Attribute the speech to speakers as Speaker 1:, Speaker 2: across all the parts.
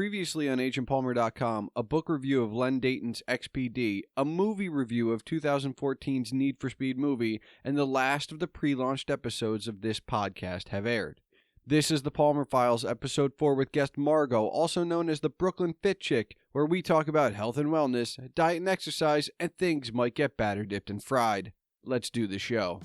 Speaker 1: Previously on agentpalmer.com, a book review of Len Dayton's XPD, a movie review of 2014's Need for Speed movie, and the last of the pre-launched episodes of this podcast have aired. This is the Palmer Files, episode 4 with guest Margo, also known as the Brooklyn Fit Chick, where we talk about health and wellness, diet and exercise, and things might get batter dipped and fried. Let's do the show.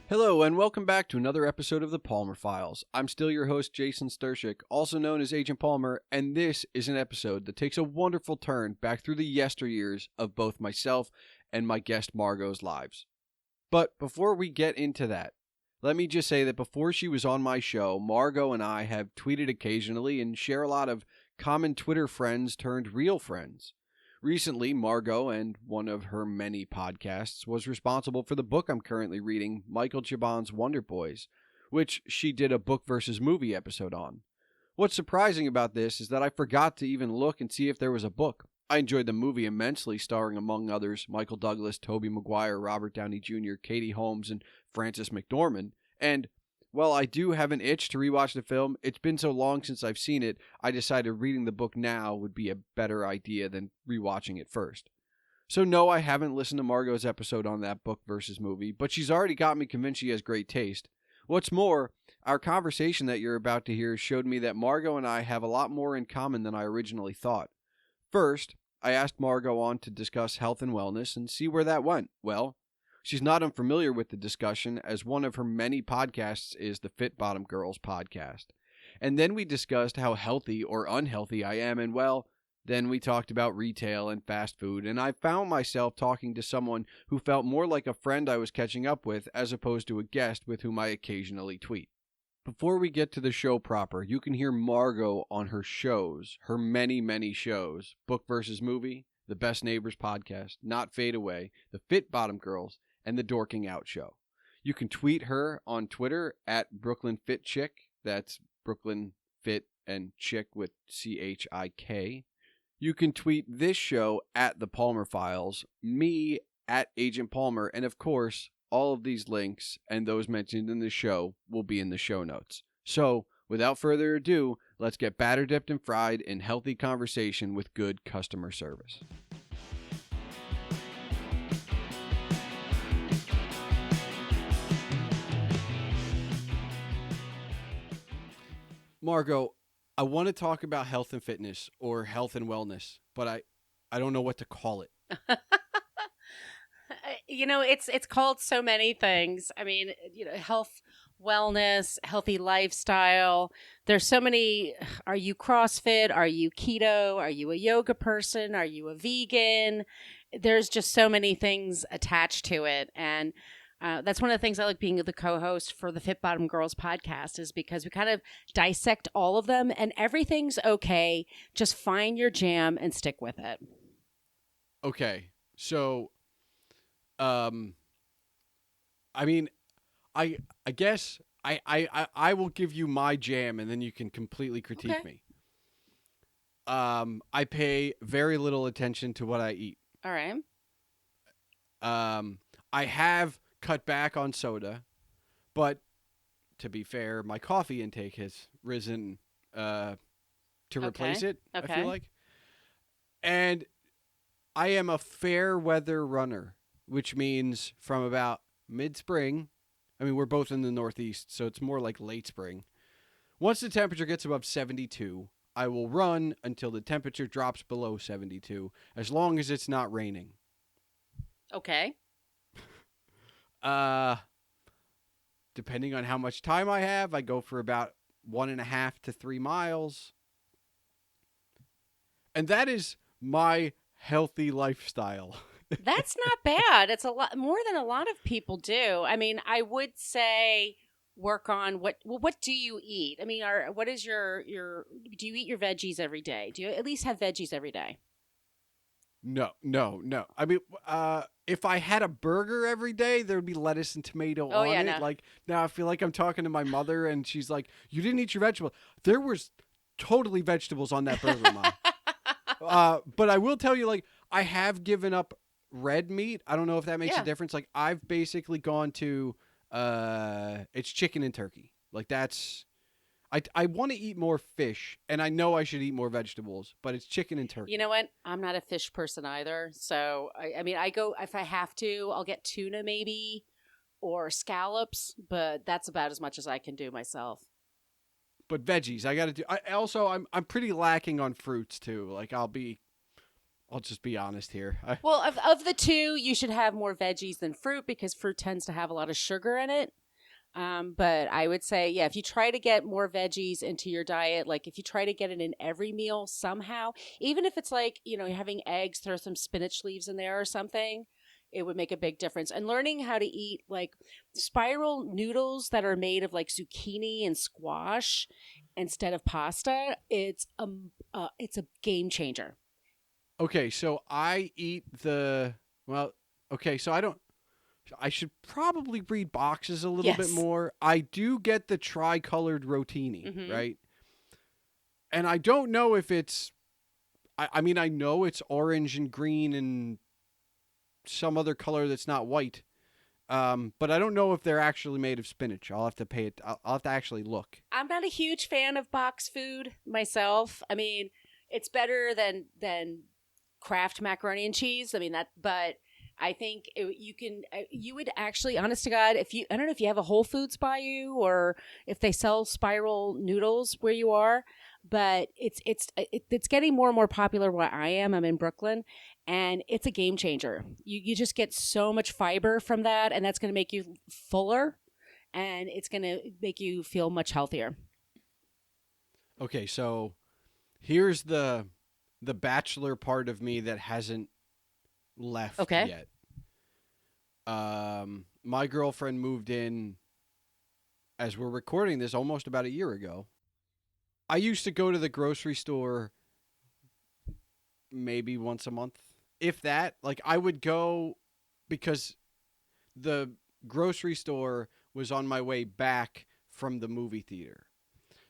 Speaker 1: Hello, and welcome back to another episode of the Palmer Files. I'm still your host, Jason Stershik, also known as Agent Palmer, and this is an episode that takes a wonderful turn back through the yesteryears of both myself and my guest Margo's lives. But before we get into that, let me just say that before she was on my show, Margo and I have tweeted occasionally and share a lot of common Twitter friends turned real friends. Recently, Margo and one of her many podcasts was responsible for the book I'm currently reading, Michael Chabon's Wonder Boys, which she did a book versus movie episode on. What's surprising about this is that I forgot to even look and see if there was a book. I enjoyed the movie immensely, starring among others Michael Douglas, Tobey Maguire, Robert Downey Jr., Katie Holmes, and Frances McDormand, and while I do have an itch to rewatch the film, it's been so long since I've seen it, I decided reading the book now would be a better idea than rewatching it first. So no, I haven't listened to Margo's episode on that book versus movie, but she's already got me convinced she has great taste. What's more, our conversation that you're about to hear showed me that Margo and I have a lot more in common than I originally thought. First, I asked Margo on to discuss health and wellness and see where that went. Well, she's not unfamiliar with the discussion, as one of her many podcasts is the Fit Bottom Girls podcast. And then we discussed how healthy or unhealthy I am, and well, then we talked about retail and fast food, and I found myself talking to someone who felt more like a friend I was catching up with as opposed to a guest with whom I occasionally tweet. Before we get to the show proper, you can hear Margo on her shows, her many shows, Book vs. Movie, the Best Neighbors podcast, Not Fade Away, the Fit Bottom Girls, and the Dorking Out Show. You can tweet her on Twitter at Brooklyn Fit Chick. That's Brooklyn Fit and Chick with CHIK. You can tweet this show at The Palmer Files, me at Agent Palmer, and of course, all of these links and those mentioned in the show will be in the show notes. So, without further ado, let's get batter dipped and fried in healthy conversation with good customer service. Margo, I want to talk about health and fitness or health and wellness, but I don't know what to call it.
Speaker 2: It's called so many things. I mean, health, wellness, healthy lifestyle. There's so many. Are you CrossFit? Are you keto? Are you a yoga person? Are you a vegan? There's just so many things attached to it. And that's one of the things I like being the co-host for the Fit Bottom Girls podcast, is because we kind of dissect all of them, and everything's okay. Just find your jam and stick with it.
Speaker 1: Okay. So, I mean, I guess I will give you my jam, and then you can completely critique me. I pay very little attention to what I eat.
Speaker 2: All right.
Speaker 1: I have cut back on soda, but to be fair, my coffee intake has risen to replace it, I feel like. And I am a fair weather runner, which means from about mid-spring, I mean, we're both in the Northeast, so it's more like late spring. Once the temperature gets above 72, I will run until the temperature drops below 72, as long as it's not raining.
Speaker 2: Okay.
Speaker 1: Depending on how much time I have, I go for about 1.5 to 3 miles. And that is my healthy lifestyle.
Speaker 2: That's not bad. It's a lot more than a lot of people do. I mean, I would say work on what do you eat? I mean, what is your do you eat your veggies every day? Do you at least have veggies every day?
Speaker 1: No. I mean, if I had a burger every day, there would be lettuce and tomato
Speaker 2: Oh,
Speaker 1: on
Speaker 2: yeah,
Speaker 1: it.
Speaker 2: no.
Speaker 1: Like now, I feel like I'm talking to my mother, and she's like, "You didn't eat your vegetables." There was totally vegetables on that burger, Mom. But I will tell you, like, I have given up red meat. I don't know if that makes a
Speaker 2: Yeah.
Speaker 1: difference. Like, I've basically gone to, it's chicken and turkey. Like, that's. I want to eat more fish, and I know I should eat more vegetables, but it's chicken and turkey.
Speaker 2: You know what? I'm not a fish person either. So, I mean, I go, if I have to, I'll get tuna maybe or scallops, but that's about as much as I can do myself.
Speaker 1: But veggies, I got to do. I'm pretty lacking on fruits too. Like I'll just be honest here.
Speaker 2: Well, of the two, you should have more veggies than fruit because fruit tends to have a lot of sugar in it. But I would say, yeah, if you try to get more veggies into your diet, like if you try to get it in every meal somehow, even if it's like, you're having eggs, throw some spinach leaves in there or something, it would make a big difference. And learning how to eat like spiral noodles that are made of like zucchini and squash instead of pasta, it's a game changer.
Speaker 1: Okay, so I eat the well. Okay, so I should probably read boxes a little bit
Speaker 2: Yes.
Speaker 1: more. I do get the tri-colored rotini,
Speaker 2: Mhm.
Speaker 1: right? And I don't know if it's. I mean, I know it's orange and green and some other color that's not white. But I don't know if they're actually made of spinach. I'll have to pay it. I'll have to actually look.
Speaker 2: I'm not a huge fan of box food myself. I mean, it's better than Kraft macaroni and cheese. I mean that, but I think you would actually, honest to God, I don't know if you have a Whole Foods by you or if they sell spiral noodles where you are, but it's getting more and more popular where I am. I'm in Brooklyn, and it's a game changer. You just get so much fiber from that, and that's going to make you fuller, and it's going to make you feel much healthier.
Speaker 1: Okay, so here's the bachelor part of me that hasn't left
Speaker 2: Okay.
Speaker 1: yet. My girlfriend moved in as we're recording this almost about a year ago. I used to go to the grocery store maybe once a month, if that. Like I would go because the grocery store was on my way back from the movie theater.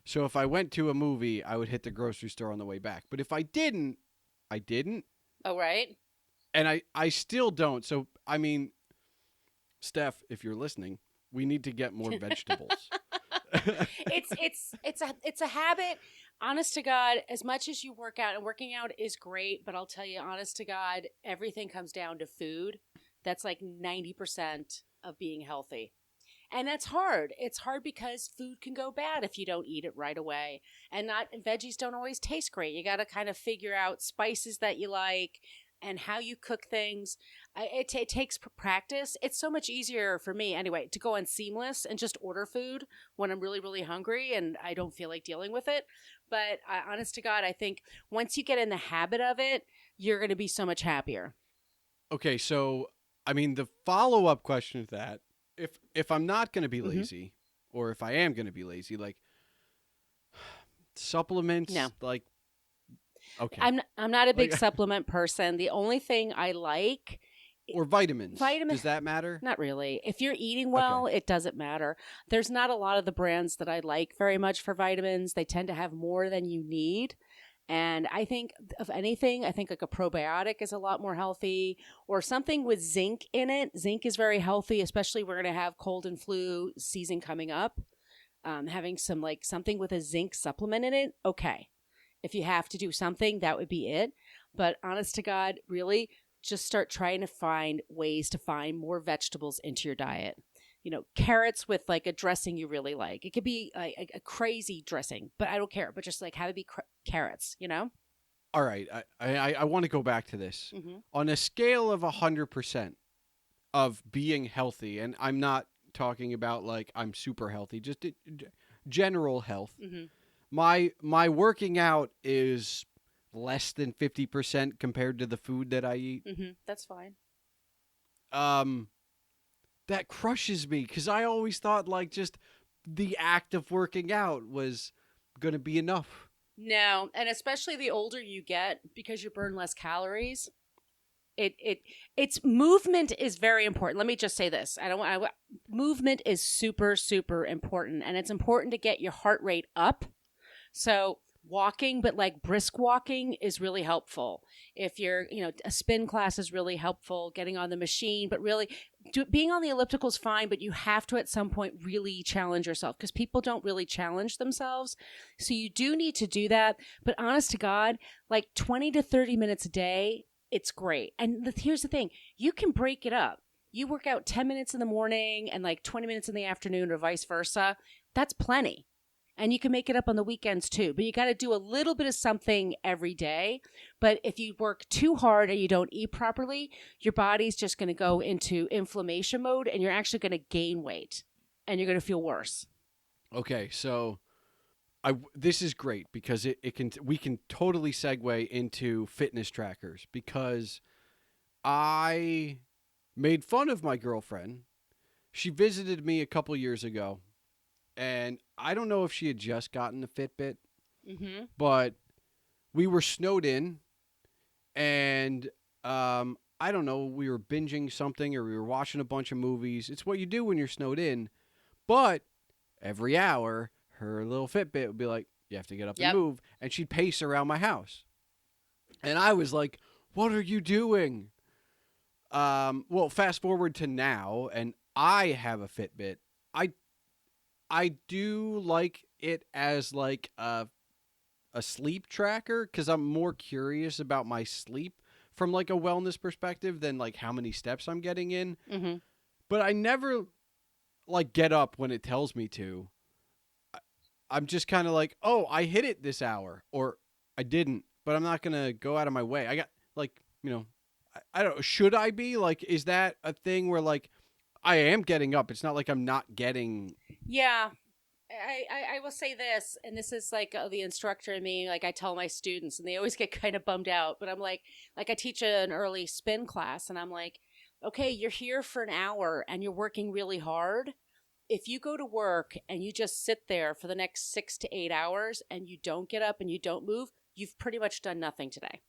Speaker 1: So if I went to a movie, I would hit the grocery store on the way back. But if I didn't, I didn't.
Speaker 2: Oh, right.
Speaker 1: And I still don't. So, I mean, Steph, if you're listening, we need to get more vegetables.
Speaker 2: It's a habit. Honest to God, as much as you work out, and working out is great, but I'll tell you, honest to God, everything comes down to food. That's like 90% of being healthy. And that's hard. It's hard because food can go bad if you don't eat it right away. And not veggies don't always taste great. You got to kind of figure out spices that you like and how you cook things. It takes practice. It's so much easier for me anyway to go on Seamless and just order food when I'm really, really hungry and I don't feel like dealing with it. But honest to God, I think once you get in the habit of it, you're going to be so much happier.
Speaker 1: Okay, so I mean the follow-up question to that, if I'm not going to be lazy or if I am going to be lazy, like supplements,
Speaker 2: No.
Speaker 1: like okay.
Speaker 2: I'm not a big
Speaker 1: Like-
Speaker 2: supplement person. The only thing I like
Speaker 1: or vitamins. Does that matter?
Speaker 2: Not really. If you're eating well, it doesn't matter. There's not a lot of the brands that I like very much for vitamins. They tend to have more than you need. And I think of anything, I think like a probiotic is a lot more healthy or something with zinc in it. Zinc is very healthy, especially we're going to have cold and flu season coming up. Having something with a zinc supplement in it. Okay. If you have to do something, that would be it. But honest to God, really just start trying to find ways to find more vegetables into your diet. Carrots with like a dressing you really like. It could be a crazy dressing, but I don't care. But just like have it be carrots,
Speaker 1: All right, I want to go back to this.
Speaker 2: Mm-hmm.
Speaker 1: On a scale of 100% of being healthy, and I'm not talking about like I'm super healthy, just general health.
Speaker 2: Mm-hmm.
Speaker 1: My working out is less than 50% compared to the food that I eat.
Speaker 2: Mm-hmm. That's fine.
Speaker 1: That crushes me because I always thought like just the act of working out was going to be enough.
Speaker 2: No, and especially the older you get, because you burn less calories, It's movement is very important. Let me just say this. Movement is super, super important. And it's important to get your heart rate up. So walking, but like brisk walking is really helpful. If you're, a spin class is really helpful, getting on the machine, but really being on the elliptical is fine, but you have to at some point really challenge yourself because people don't really challenge themselves. So you do need to do that. But honest to God, like 20 to 30 minutes a day, it's great. And here's the thing, you can break it up. You work out 10 minutes in the morning and like 20 minutes in the afternoon or vice versa. That's plenty. And you can make it up on the weekends too. But you got to do a little bit of something every day. But if you work too hard and you don't eat properly, your body's just going to go into inflammation mode and you're actually going to gain weight and you're going to feel worse.
Speaker 1: Okay, so this is great because we can totally segue into fitness trackers because I made fun of my girlfriend. She visited me a couple years ago. And I don't know if she had just gotten a Fitbit, but we were snowed in, and I don't know, we were binging something or we were watching a bunch of movies. It's what you do when you're snowed in. But every hour, her little Fitbit would be like, you have to get up and move. And she'd pace around my house. And I was like, what are you doing? Well, fast forward to now, and I have a Fitbit. I do like it as like a sleep tracker because I'm more curious about my sleep from like a wellness perspective than like how many steps I'm getting in.
Speaker 2: Mm-hmm.
Speaker 1: But I never like get up when it tells me to. I'm just kind of like, oh, I hit it this hour or I didn't, but I'm not going to go out of my way. I got like, I don't know. Should I be like, is that a thing where like I am getting up? It's not like I'm not getting.
Speaker 2: Yeah. I will say this, and this is like the instructor in me, like I tell my students, and they always get kind of bummed out, but I'm like I teach an early spin class, and I'm like, okay, you're here for an hour, and you're working really hard. If you go to work, and you just sit there for the next 6 to 8 hours, and you don't get up, and you don't move, you've pretty much done nothing today.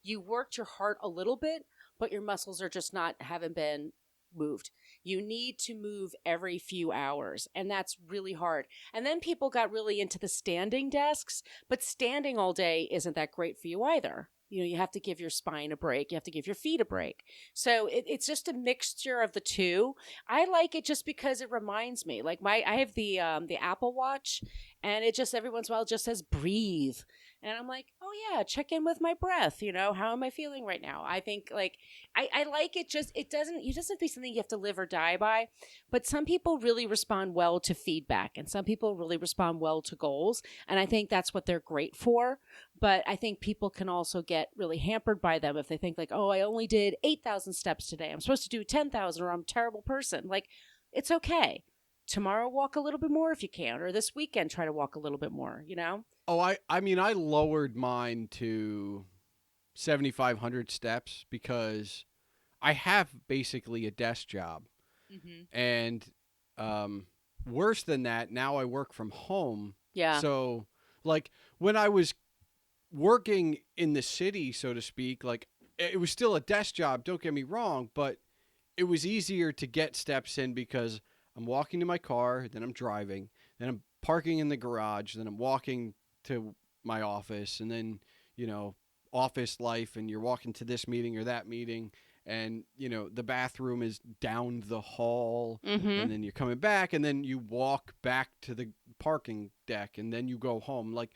Speaker 2: You worked your heart a little bit, but your muscles are just haven't been moved. You need to move every few hours, and that's really hard. And then people got really into the standing desks, but standing all day isn't that great for you either. You have to give your spine a break. You have to give your feet a break. So it's just a mixture of the two. I like it just because it reminds me. Like I have the Apple Watch, and it just every once in a while just says breathe. And I'm like, oh yeah, check in with my breath. How am I feeling right now? I think like, I like it. It doesn't be something you have to live or die by, but some people really respond well to feedback and some people really respond well to goals. And I think that's what they're great for. But I think people can also get really hampered by them if they think like, oh, I only did 8,000 steps today. I'm supposed to do 10,000 or I'm a terrible person. Like, it's okay. Tomorrow, walk a little bit more if you can, or this weekend, try to walk a little bit more,
Speaker 1: Oh, I mean, I lowered mine to 7,500 steps because I have basically a desk job.
Speaker 2: Mm-hmm.
Speaker 1: And worse than that, now I work from home.
Speaker 2: Yeah.
Speaker 1: So, like, when I was working in the city, so to speak, like, it was still a desk job, don't get me wrong, but it was easier to get steps in because I'm walking to my car, then I'm driving, then I'm parking in the garage, then I'm walking to my office, and then, office life, and you're walking to this meeting or that meeting, and, the bathroom is down the hall, and then you're coming back, and then you walk back to the parking deck, and then you go home. Like,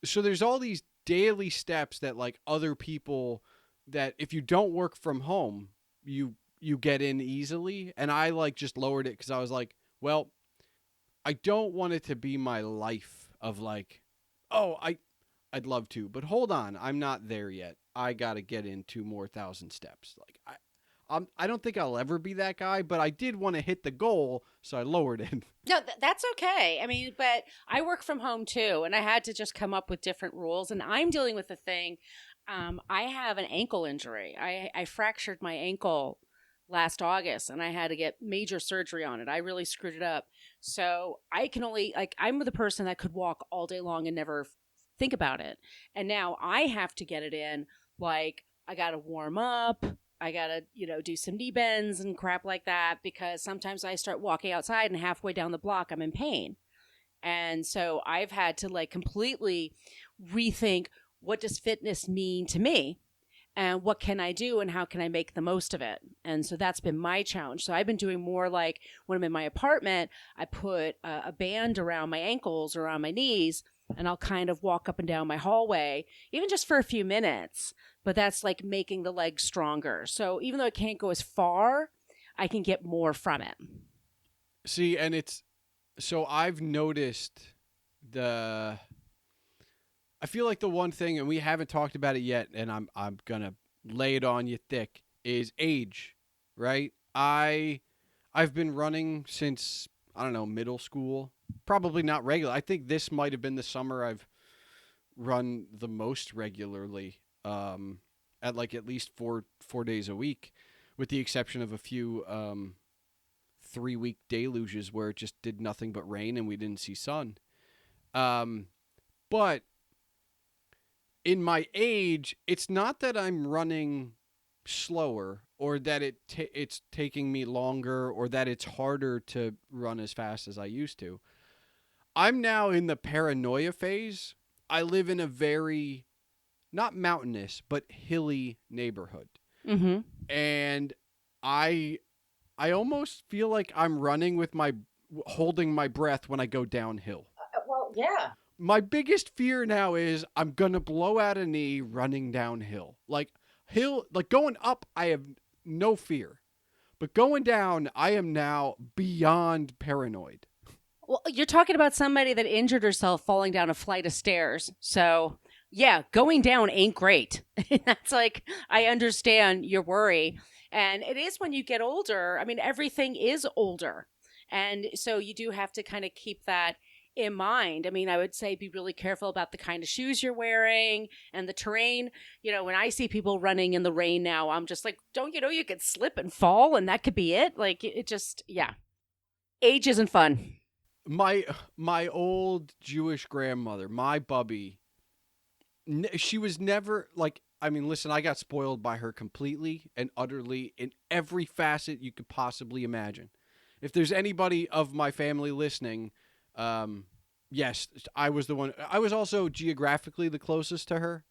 Speaker 1: so there's all these daily steps that, like, other people that if you don't work from home, you get in easily. And I, like, just lowered it because I was like, well, I don't want it to be my life of, like, oh, I'd love to, but hold on, I'm not there yet. I got to get in 2 more thousand steps. Like, I don't think I'll ever be that guy, but I did want to hit the goal, so I lowered it.
Speaker 2: No, that's okay. I mean, but I work from home too, and I had to just come up with different rules, and I'm dealing with the thing. I have an ankle injury. I fractured my ankle last August, and I had to get major surgery on it. I really screwed it up. So I can only, like, I'm the person that could walk all day long and never think about it. And now I have to get it in, like, I got to warm up. I got to, do some knee bends and crap like that, because sometimes I start walking outside and halfway down the block, I'm in pain. And so I've had to like completely rethink, what does fitness mean to me? And what can I do and how can I make the most of it? And so that's been my challenge. So I've been doing more like, when I'm in my apartment, I put a band around my ankles, around my knees, and I'll kind of walk up and down my hallway, even just for a few minutes. But that's like making the legs stronger. So even though I can't go as far, I can get more from it.
Speaker 1: See, and so I've noticed I feel like the one thing, and we haven't talked about it yet, and I'm gonna lay it on you thick, is age, right? I've been running since, I don't know, middle school. Probably not regular. I think this might have been the summer I've run the most regularly, at like at least four days a week, with the exception of a few 3-week deluges where it just did nothing but rain and we didn't see sun. But in my age, it's not that I'm running slower or that it's taking me longer or that it's harder to run as fast as I used to. I'm now in the paranoia phase. I live in a very, not mountainous, but hilly neighborhood.
Speaker 2: Mm-hmm.
Speaker 1: And I almost feel like I'm running holding my breath when I go downhill.
Speaker 2: Well, yeah.
Speaker 1: My biggest fear now is I'm going to blow out a knee running downhill. Like going up, I have no fear. But going down, I am now beyond paranoid.
Speaker 2: Well, you're talking about somebody that injured herself falling down a flight of stairs. So, yeah, going down ain't great. That's like, I understand your worry. And it is when you get older. I mean, everything is older. And so you do have to kind of keep that in mind. I mean, I would say be really careful about the kind of shoes you're wearing and the terrain. When I see people running in the rain now, I'm just like, don't you know you could slip and fall and that could be it? Like, it just, yeah. Age isn't fun.
Speaker 1: My old Jewish grandmother, my Bubby, she was never like, I mean, listen, I got spoiled by her completely and utterly in every facet you could possibly imagine. If there's anybody of my family listening, yes, I was the one. I was also geographically the closest to her.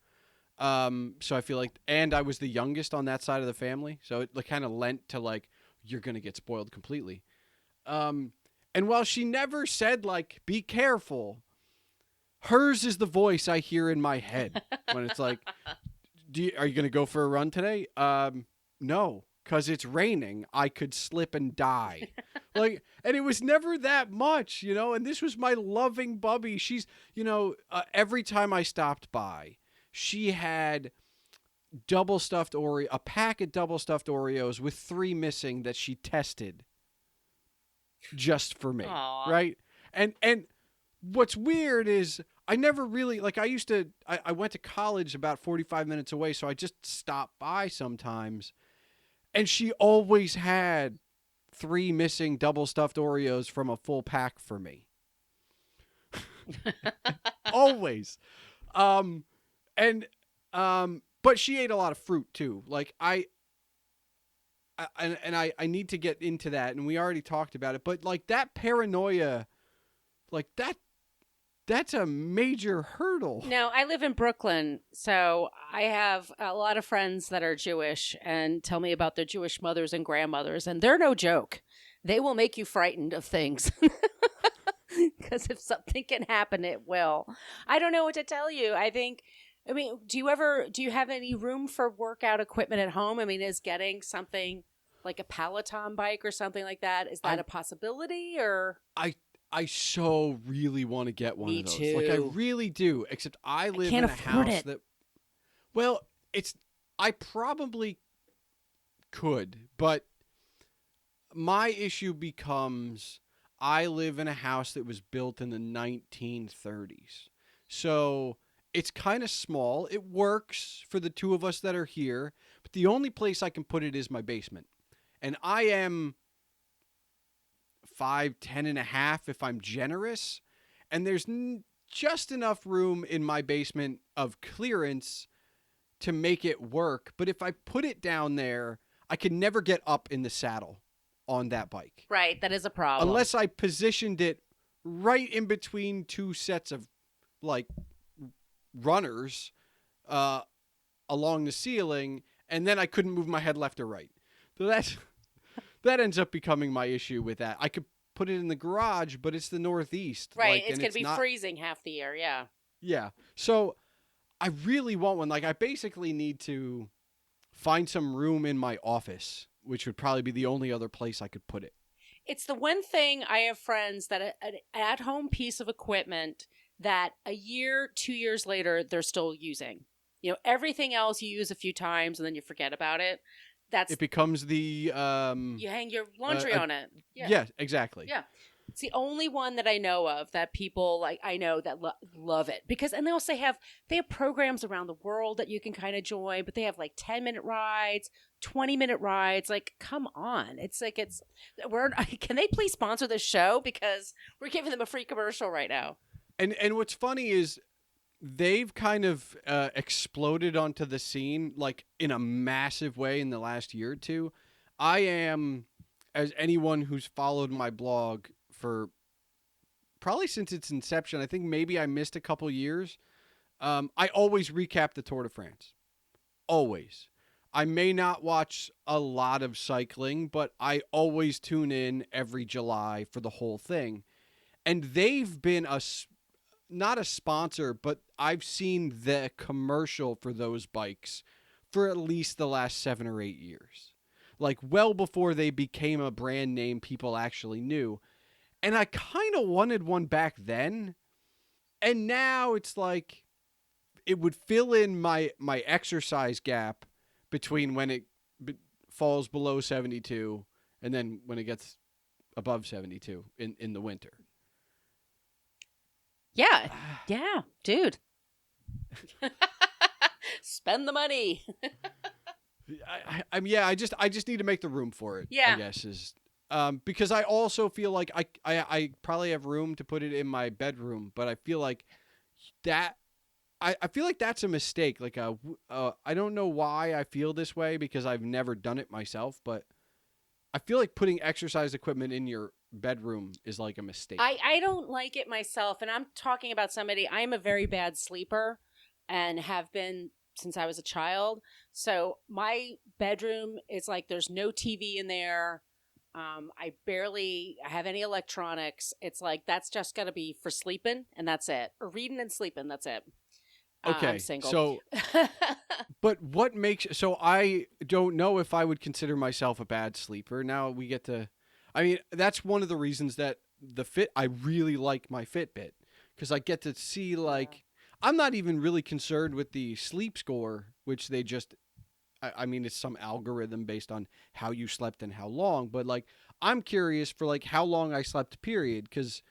Speaker 1: So I feel like, and I was the youngest on that side of the family. So it kind of lent to like, you're going to get spoiled completely. And while she never said like, be careful, hers is the voice I hear in my head when it's like, are you going to go for a run today? No, because it's raining. I could slip and die. And it was never that much, and this was my loving Bubby. She's, every time I stopped by, she had a pack of double stuffed Oreos with 3 missing that she tested just for me.
Speaker 2: Aww.
Speaker 1: Right? And what's weird is I never really, I went to college about 45 minutes away, so I just stopped by sometimes. And she always had 3 missing double stuffed Oreos from a full pack for me. Always. But she ate a lot of fruit too. Like I need to get into that, and we already talked about it, but like that paranoia, like that's a major hurdle.
Speaker 2: No, I live in Brooklyn, so I have a lot of friends that are Jewish and tell me about their Jewish mothers and grandmothers, and they're no joke. They will make you frightened of things. Because if something can happen, it will. I don't know what to tell you. Do you have any room for workout equipment at home? I mean, is getting something like a Peleton bike or something like that, is that a possibility? Or
Speaker 1: I so really want to get one
Speaker 2: Me
Speaker 1: of those.
Speaker 2: too.
Speaker 1: Like I really do, except I live
Speaker 2: can't
Speaker 1: in a
Speaker 2: afford
Speaker 1: house
Speaker 2: it.
Speaker 1: that, well, I probably could, but my issue becomes I live in a house that was built in the 1930s. So it's kind of small. It works for the two of us that are here, but the only place I can put it is my basement. And I am 5'10.5" if I'm generous, and there's just enough room in my basement of clearance to make it work. But if I put it down there, I can never get up in the saddle on that bike.
Speaker 2: Right, that is a problem.
Speaker 1: Unless I positioned it right in between two sets of like runners along the ceiling, and then I couldn't move my head left or right. So that ends up becoming my issue with that. I could put it in the garage, but it's the Northeast.
Speaker 2: Right, it's going to be freezing half the year, yeah.
Speaker 1: Yeah. So I really want one. Like, I basically need to find some room in my office, which would probably be the only other place I could put it.
Speaker 2: It's the one thing I have friends that an at-home piece of equipment that a year, 2 years later, they're still using. You know, everything else you use a few times and then you forget about it.
Speaker 1: It becomes the
Speaker 2: you hang your laundry on it.
Speaker 1: Yeah, exactly.
Speaker 2: Yeah. It's the only one that I know of that people like I know that love it because and they also have programs around the world that you can kind of join, but they have like 10-minute rides, 20-minute rides. Like, come on. It's like can they please sponsor this show because we're giving them a free commercial right now.
Speaker 1: And what's funny is they've kind of exploded onto the scene like in a massive way in the last year or two. I am, as anyone who's followed my blog for probably since its inception, I think maybe I missed a couple years. I always recap the Tour de France. Always. I may not watch a lot of cycling, but I always tune in every July for the whole thing. And they've been not a sponsor, but I've seen the commercial for those bikes for at least the last 7 or 8 years. Like, well before they became a brand name people actually knew. And I kind of wanted one back then. And now it's like it would fill in my exercise gap between when it falls below 72 and then when it gets above 72 in the winter.
Speaker 2: Yeah. Yeah, dude. Spend the money.
Speaker 1: I just need to make the room for it.
Speaker 2: Yeah.
Speaker 1: I guess is because I also feel like I probably have room to put it in my bedroom, but I feel like that I feel like that's a mistake. Like I don't know why I feel this way because I've never done it myself, but I feel like putting exercise equipment in your bedroom is like a mistake.
Speaker 2: I don't like it myself, and I'm talking about somebody. I'm a very bad sleeper and have been since I was a child. So my bedroom is like there's no TV in there. I barely have any electronics. It's like that's just got to be for sleeping, and that's it. Or reading and sleeping, that's it.
Speaker 1: Okay,
Speaker 2: I'm single.
Speaker 1: So, but what makes so I don't know if I would consider myself a bad sleeper. Now we get to, I mean, that's one of the reasons that I really like my Fitbit because I get to see like I'm not even really concerned with the sleep score, which they just, I mean, it's some algorithm based on how you slept and how long, but like I'm curious for like how long I slept, period, because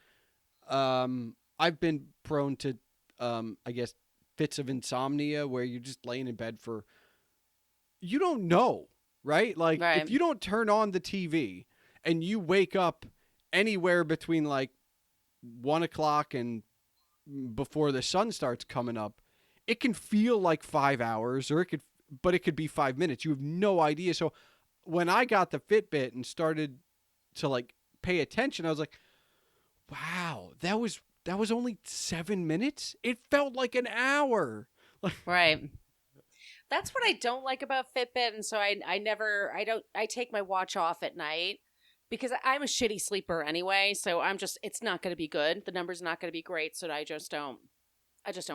Speaker 1: I've been prone to, I guess, fits of insomnia where you're just laying in bed for, you don't know, right? Like if you don't turn on the TV and you wake up anywhere between like 1 o'clock and before the sun starts coming up, it can feel like 5 hours or it could be 5 minutes. You have no idea. So when I got the Fitbit and started to like pay attention, I was like, wow, that was only 7 minutes. It felt like an hour.
Speaker 2: Right. That's what I don't like about Fitbit. And so I take my watch off at night because I'm a shitty sleeper anyway. So it's not going to be good. The number's not going to be great. So I just don't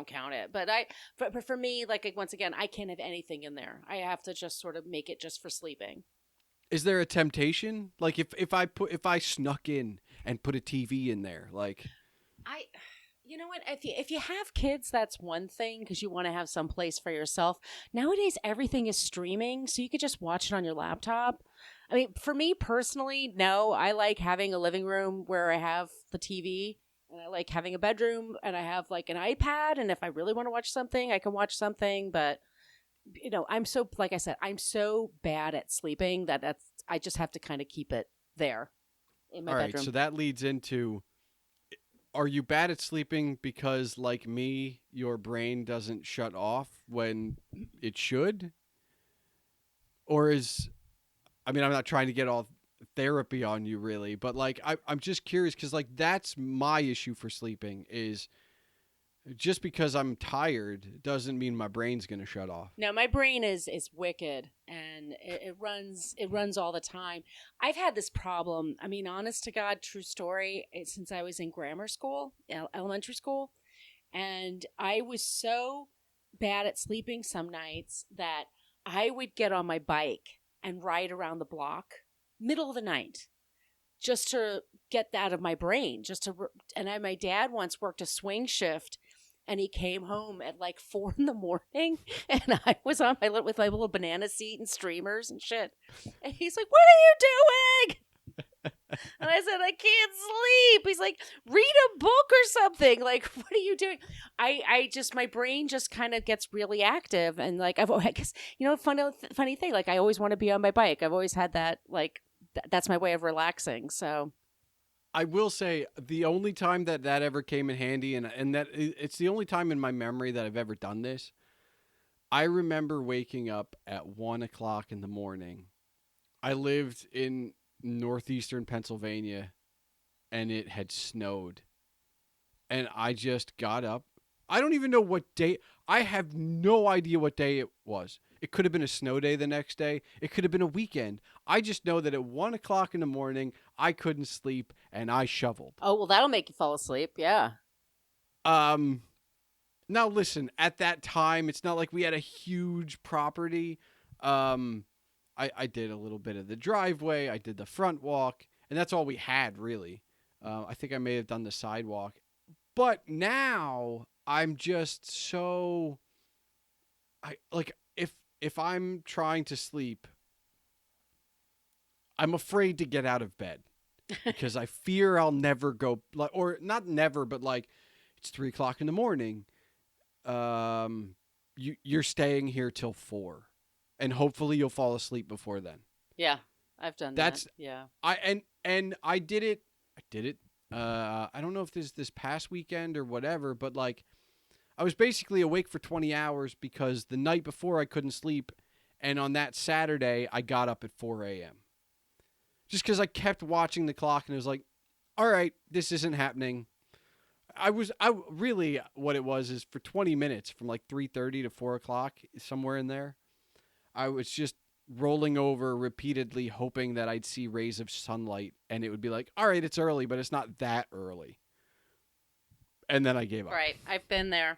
Speaker 2: count it. But for me, like once again, I can't have anything in there. I have to just sort of make it just for sleeping.
Speaker 1: Is there a temptation? Like if I snuck in and put a TV in there, like
Speaker 2: you know what? If you have kids, that's one thing because you want to have some place for yourself. Nowadays, everything is streaming, so you could just watch it on your laptop. I mean, for me personally, no, I like having a living room where I have the TV, and I like having a bedroom, and I have like an iPad, and if I really want to watch something, I can watch something. But you know, like I said, I'm so bad at sleeping that I just have to kind of keep it there in my bedroom.
Speaker 1: All right, so that leads into are you bad at sleeping because, like me, your brain doesn't shut off when it should? Or I'm not trying to get all therapy on you really, but like I'm just curious because like that's my issue for sleeping is just because I'm tired doesn't mean my brain's gonna shut off.
Speaker 2: No, my brain is wicked, and it runs all the time. I've had this problem. I mean, honest to God, true story. Since I was in grammar school, elementary school, and I was so bad at sleeping some nights that I would get on my bike and ride around the block middle of the night just to get that out of my brain. My dad once worked a swing shift, and he came home at like 4 a.m, and I was on with my little banana seat and streamers and shit. And he's like, "What are you doing?" And I said, "I can't sleep." He's like, "Read a book or something." Like, "What are you doing?" I just, my brain just kind of gets really active, and like I guess, funny thing. Like, I always want to be on my bike. I've always had that. Like, that's my way of relaxing. So.
Speaker 1: I will say the only time that ever came in handy, and that it's the only time in my memory that I've ever done this. I remember waking up at 1 o'clock in the morning. I lived in northeastern Pennsylvania, and it had snowed. And I just got up. I don't even know what day. I have no idea what day it was. It could have been a snow day the next day. It could have been a weekend. I just know that at 1 o'clock in the morning, I couldn't sleep and I shoveled.
Speaker 2: Oh, well, that'll make you fall asleep. Yeah.
Speaker 1: Now listen, at that time, it's not like we had a huge property. I did a little bit of the driveway. I did the front walk, and that's all we had really. I think I may have done the sidewalk, but now I'm just so, if I'm trying to sleep, I'm afraid to get out of bed because I fear I'll never go, or not never, but like it's 3 o'clock in the morning. You're staying here till 4, and hopefully you'll fall asleep before then.
Speaker 2: Yeah, I've done that. Yeah.
Speaker 1: I did it. I don't know if this past weekend or whatever, but like I was basically awake for 20 hours because the night before I couldn't sleep, and on that Saturday I got up at 4 a.m. Just because I kept watching the clock and it was like, all right, this isn't happening. I really, what it was is for 20 minutes from like 3:30 to 4 o'clock, somewhere in there, I was just rolling over repeatedly, hoping that I'd see rays of sunlight, and it would be like, all right, it's early, but it's not that early. And then I gave up.
Speaker 2: Right. I've been there.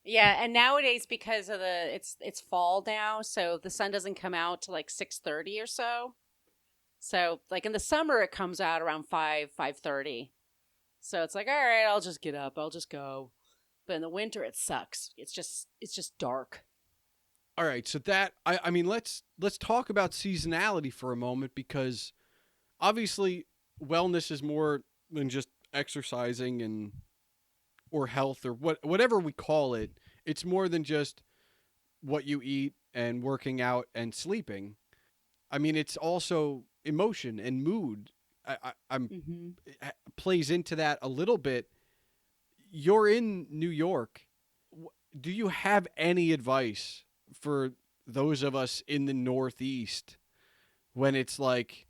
Speaker 2: Yeah, and nowadays because of it's fall now, so the sun doesn't come out till like 6:30 or so. So like in the summer it comes out around 5:30. So it's like, all right, I'll just get up, I'll just go. But in the winter it sucks. It's just dark.
Speaker 1: All right, so that I mean let's talk about seasonality for a moment, because obviously wellness is more than just exercising and or health or whatever we call it. It's more than just what you eat and working out and sleeping. I mean, it's also emotion and mood. It plays into that a little bit. You're in New York. Do you have any advice for those of us in the Northeast when it's like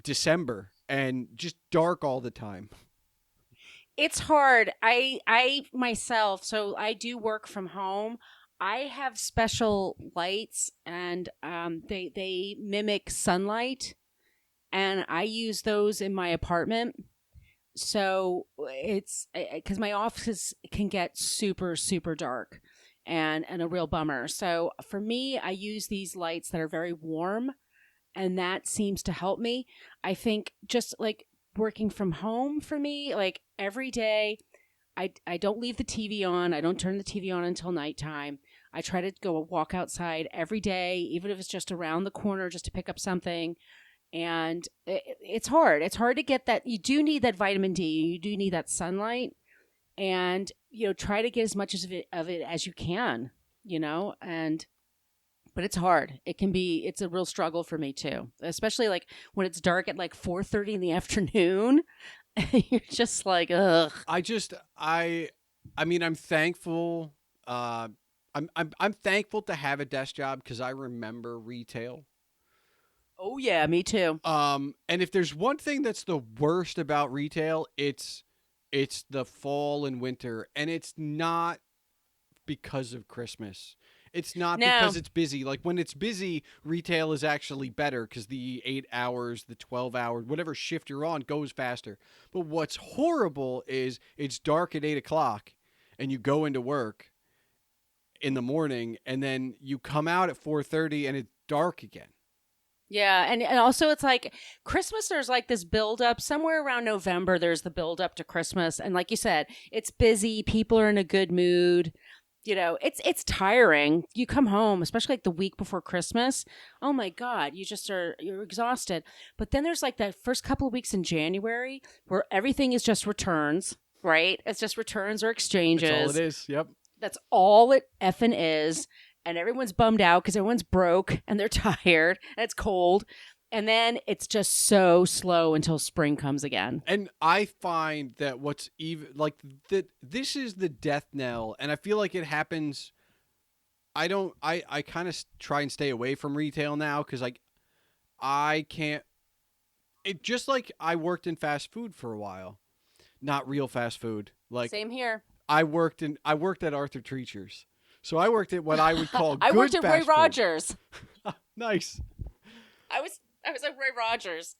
Speaker 1: December and just dark all the time?
Speaker 2: It's hard. I myself, so I do work from home. I have special lights, and they mimic sunlight, and I use those in my apartment. So it's because my office can get super super dark, and a real bummer. So for me, I use these lights that are very warm, and that seems to help me. I think just like working from home for me, like every day, I don't leave the TV on. I don't turn the TV on until nighttime. I try to go walk outside every day, even if it's just around the corner, just to pick up something. And it's hard. It's hard to get that. You do need that vitamin D. You do need that sunlight, and try to get as much of it as you can. But it's hard. It's a real struggle for me too, especially like when it's dark at like 4:30 in the afternoon. You're just like, ugh.
Speaker 1: I mean, I'm thankful. I'm thankful to have a desk job because I remember retail.
Speaker 2: Oh yeah, me too.
Speaker 1: And if there's one thing that's the worst about retail, it's the fall and winter, and it's not because of Christmas. It's not
Speaker 2: No.
Speaker 1: because it's busy. Like when it's busy, retail is actually better because the 8 hours, the 12 hours, whatever shift you're on goes faster. But what's horrible is it's dark at 8 o'clock and you go into work in the morning and then you come out at 4:30 and it's dark again.
Speaker 2: Yeah, and also it's like Christmas, there's like this build up somewhere around November, there's the build up to Christmas. And like you said, it's busy, people are in a good mood. It's tiring. You come home, especially like the week before Christmas. Oh my God, you're exhausted. But then there's like that first couple of weeks in January where everything is just returns, right? It's just returns or exchanges.
Speaker 1: That's all it is. Yep.
Speaker 2: That's all it effing is. And everyone's bummed out because everyone's broke and they're tired and it's cold. And then it's just so slow until spring comes again.
Speaker 1: And I find that what's even like that this is the death knell, and I feel like it happens. I kind of try and stay away from retail now because like I can't. It just like I worked in fast food for a while, not real fast food. Like
Speaker 2: Same here.
Speaker 1: I worked at Arthur Treacher's, so I worked at what I would call
Speaker 2: I
Speaker 1: good
Speaker 2: worked at Roy
Speaker 1: fast food.
Speaker 2: Rogers.
Speaker 1: Nice.
Speaker 2: I was at Roy Rogers.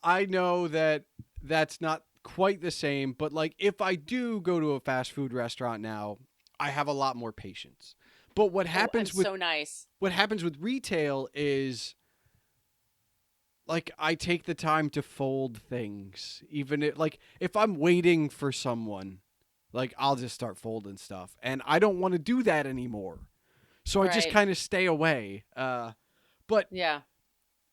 Speaker 1: I know that that's not quite the same, but like if I do go to a fast food restaurant now, I have a lot more patience. But what happens
Speaker 2: so nice.
Speaker 1: What happens with retail is like I take the time to fold things. Like if I'm waiting for someone, like I'll just start folding stuff, and I don't want to do that anymore. So I just kind of stay away. But
Speaker 2: yeah,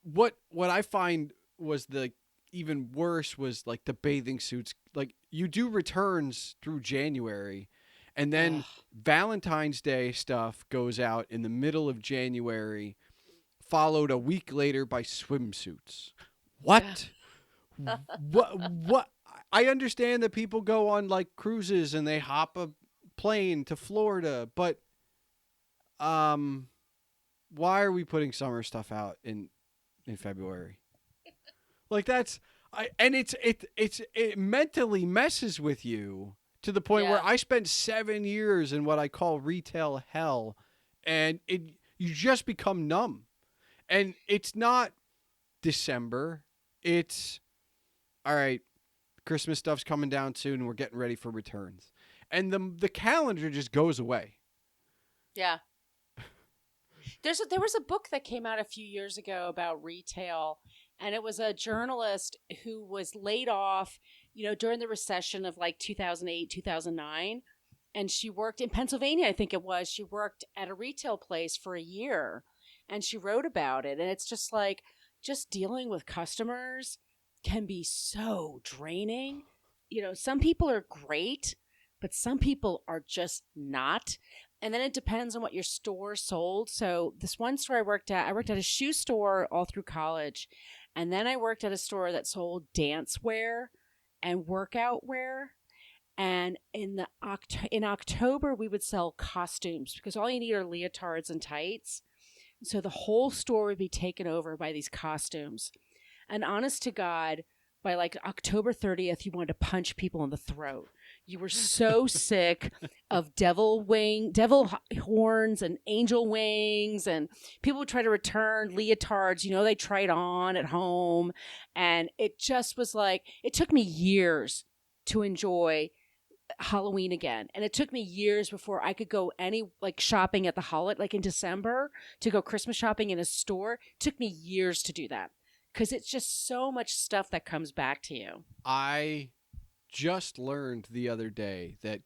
Speaker 1: what I find was the even worse was like the bathing suits. Like you do returns through January, and then Valentine's Day stuff goes out in the middle of January, followed a week later by swimsuits. What? What? I understand that people go on like cruises and they hop a plane to Florida, but why are we putting summer stuff out in February? Like it mentally messes with you to the point where I spent 7 years in what I call retail hell, and you just become numb. And it's not December. It's all right. Christmas stuff's coming down soon, and we're getting ready for returns. And the calendar just goes away.
Speaker 2: Yeah. There was a book that came out a few years ago about retail, and it was a journalist who was laid off, during the recession of like 2008, 2009. And she worked in Pennsylvania, I think it was. She worked at a retail place for a year, and she wrote about it. And it's just like, just dealing with customers can be so draining. Some people are great, but some people are just not. And then it depends on what your store sold. So this one store I worked at a shoe store all through college. And then I worked at a store that sold dance wear and workout wear. And in October, we would sell costumes because all you need are leotards and tights. So the whole store would be taken over by these costumes. And honest to God, by like October 30th, you wanted to punch people in the throat. You were so sick of devil horns and angel wings, and people would try to return leotards. They tried on at home, and it just was like, it took me years to enjoy Halloween again. And it took me years before I could go shopping at the holiday, like in December, to go Christmas shopping in a store. It took me years to do that because it's just so much stuff that comes back to you.
Speaker 1: I just learned the other day that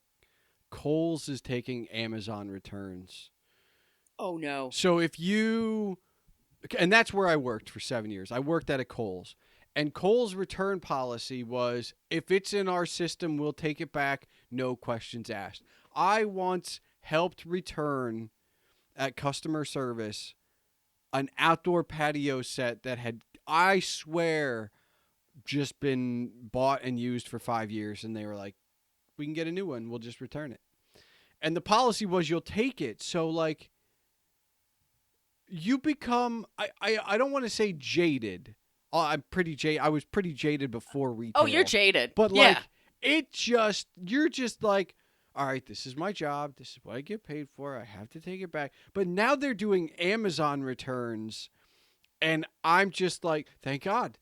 Speaker 1: Kohl's is taking Amazon returns.
Speaker 2: Oh, no.
Speaker 1: So and that's where I worked for 7 years. I worked at a Kohl's. And Kohl's return policy was, if it's in our system, we'll take it back, no questions asked. I once helped return at customer service an outdoor patio set that had, I swear, just been bought and used for 5 years, and they were like, we can get a new one. We'll just return it. And the policy was you'll take it. So, like, you become, I don't want to say jaded. I was pretty jaded before retail.
Speaker 2: Oh, you're jaded.
Speaker 1: But, like, you're just like, all right, this is my job. This is what I get paid for. I have to take it back. But now they're doing Amazon returns, and I'm just like, thank God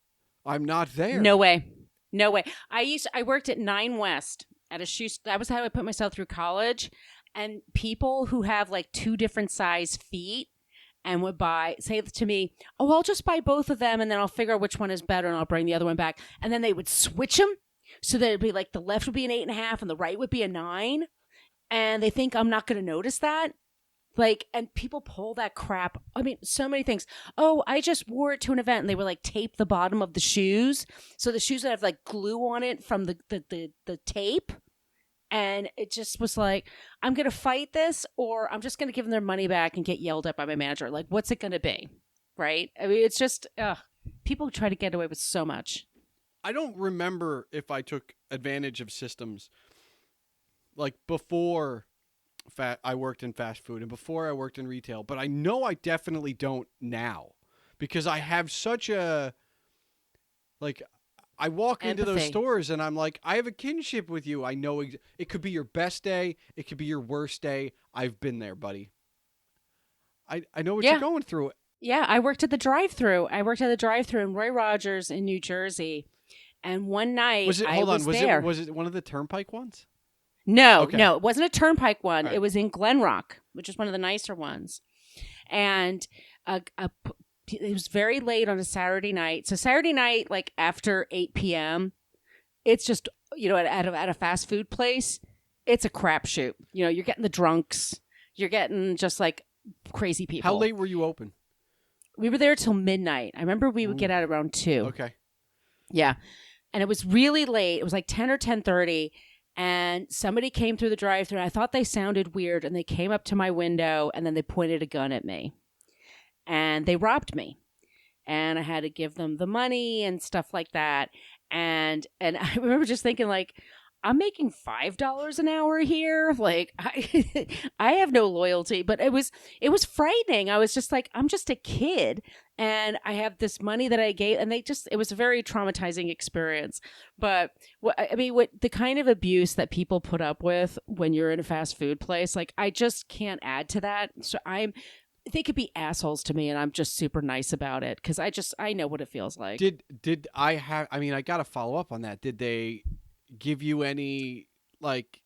Speaker 1: I'm not there.
Speaker 2: No way. No way. I worked at 9 West at a shoe. That was how I put myself through college. And people who have like 2 different size feet and would say to me, oh, I'll just buy both of them and then I'll figure out which one is better and I'll bring the other one back. And then they would switch them so that it'd be like the left would be an 8.5 and the right would be a 9. And they think I'm not going to notice that. Like, and people pull that crap. I mean, so many things. Oh, I just wore it to an event and they were like tape the bottom of the shoes. So the shoes would have like glue on it from the tape. And it just was like, I'm going to fight this or I'm just going to give them their money back and get yelled at by my manager. Like, what's it going to be? Right? I mean, it's just, people try to get away with so much.
Speaker 1: I don't remember if I took advantage of systems like before I worked in fast food and before I worked in retail, but I know I definitely don't now because I have such a, like, I walk into those stores and I'm like, I have a kinship with you. I know it could be your best day. It could be your worst day. I've been there, buddy. I know what you're going through.
Speaker 2: Yeah, I worked at the drive-thru. In Roy Rogers in New Jersey. And one night was there.
Speaker 1: Was it one of the Turnpike ones?
Speaker 2: No, it wasn't a Turnpike one. Right. It was in Glen Rock, which is one of the nicer ones. And it was very late on a Saturday night. So Saturday night, like after 8 p.m., it's just, at a fast food place, it's a crapshoot. You're getting the drunks. You're getting just like crazy people.
Speaker 1: How late were you open?
Speaker 2: We were there till midnight. I remember we would get out around 2.
Speaker 1: Okay.
Speaker 2: Yeah. And it was really late. It was like 10 or 10:30. And somebody came through the drive-thru. And I thought they sounded weird. And they came up to my window and then they pointed a gun at me. And they robbed me. And I had to give them the money and stuff like that. And I remember just thinking, like, I'm making $5 an hour here. Like, I have no loyalty. But it was frightening. I was just like, I'm just a kid. And I have this money that I gave. And it was a very traumatizing experience. But, what the kind of abuse that people put up with when you're in a fast food place, like, I just can't add to that. So they could be assholes to me and I'm just super nice about it because I know what it feels like.
Speaker 1: I got to follow up on that. Did they give you any, like,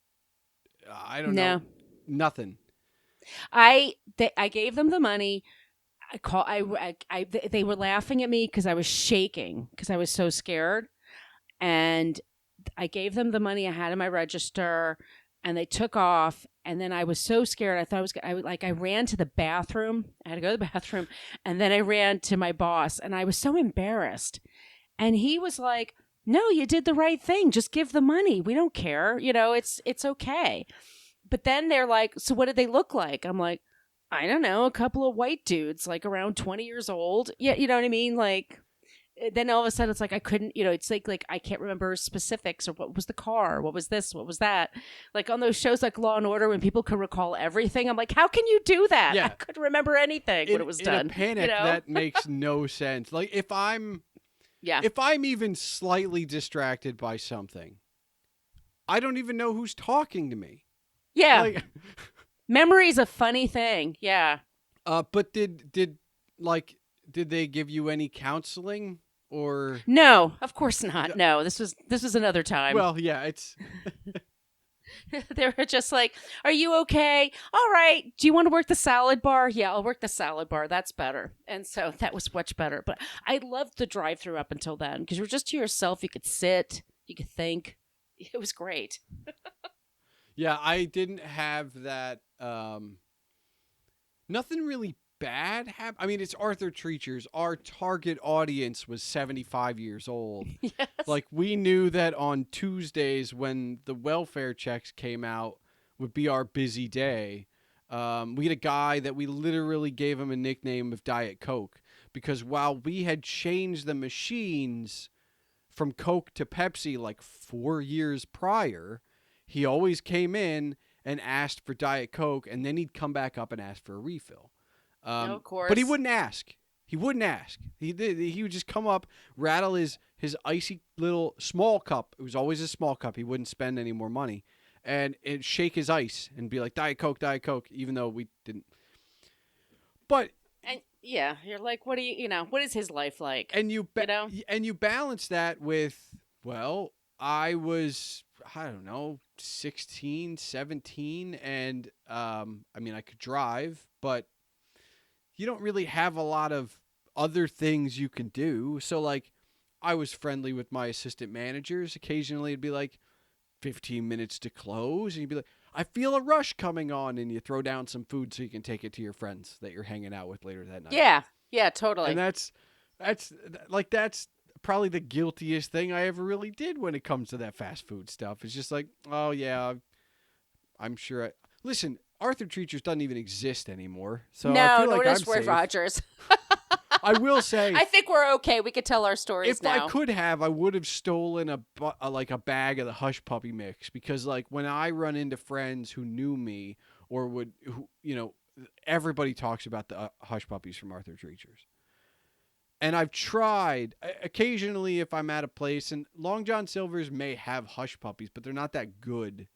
Speaker 1: I don't know, nothing?
Speaker 2: I gave them the money. They were laughing at me because I was shaking because I was so scared. And I gave them the money I had in my register and they took off. And then I was so scared. I thought I ran to the bathroom. I had to go to the bathroom. And then I ran to my boss and I was so embarrassed. And he was like, no, you did the right thing. Just give the money. We don't care. It's okay. But then they're like, so what did they look like? I'm like, I don't know. A couple of white dudes, like around 20 years old. Yeah. You know what I mean? Like, then all of a sudden it's like I couldn't, it's like I can't remember specifics or what was the car, what was this, what was that. Like on those shows like Law and Order when people could recall everything, I'm like, how can you do that? Yeah. I couldn't remember anything when it was done.
Speaker 1: In a panic, that makes no sense. Like if I'm even slightly distracted by something, I don't even know who's talking to me.
Speaker 2: Yeah. Like, memory's a funny thing. Yeah.
Speaker 1: But did they give you any counseling? Or
Speaker 2: no, of course not. No, this was another time.
Speaker 1: Well, yeah, it's
Speaker 2: they were just like, "Are you okay? All right. Do you want to work the salad bar? Yeah, I'll work the salad bar. That's better." And so that was much better. But I loved the drive-thru up until then because you were just to yourself. You could sit, you could think. It was great.
Speaker 1: Yeah, I didn't have that. Nothing really bad happened. I mean, it's Arthur Treacher's. Our target audience was 75 years old.
Speaker 2: Yes.
Speaker 1: Like, we knew that on Tuesdays when the welfare checks came out would be our busy day. We had a guy that we literally gave him a nickname of Diet Coke because while we had changed the machines from Coke to Pepsi like 4 years prior, he always came in and asked for Diet Coke, and then he'd come back up and ask for a refill.
Speaker 2: Of course.
Speaker 1: But he wouldn't ask. He wouldn't ask. He would just come up, rattle his icy little small cup. It was always a small cup. He wouldn't spend any more money. And it'd shake his ice and be like, Diet Coke, even though we didn't. But...
Speaker 2: And yeah, you're like, what do what is his life like?
Speaker 1: And you balance that with, well, I was, I don't know, 16, 17, and I mean, I could drive, but you don't really have a lot of other things you can do. So, like, I was friendly with my assistant managers. Occasionally, it'd be like 15 minutes to close, and you'd be like, I feel a rush coming on, and you throw down some food so you can take it to your friends that you're hanging out with later that night.
Speaker 2: Yeah, totally.
Speaker 1: And that's probably the guiltiest thing I ever really did when it comes to that fast food stuff. It's just like, oh yeah, I'm sure. Listen, Arthur Treacher's doesn't even exist anymore, so
Speaker 2: no,
Speaker 1: I feel like
Speaker 2: nor
Speaker 1: I'm
Speaker 2: does Roy
Speaker 1: safe.
Speaker 2: Rogers.
Speaker 1: I will say,
Speaker 2: I think we're okay. We could tell our stories
Speaker 1: if
Speaker 2: now.
Speaker 1: I could have, I would have stolen a bag of the Hush Puppy mix, because like when I run into friends who knew me or everybody talks about the Hush Puppies from Arthur Treacher's. And I've tried occasionally if I'm at a place, and Long John Silver's may have Hush Puppies, but they're not that good.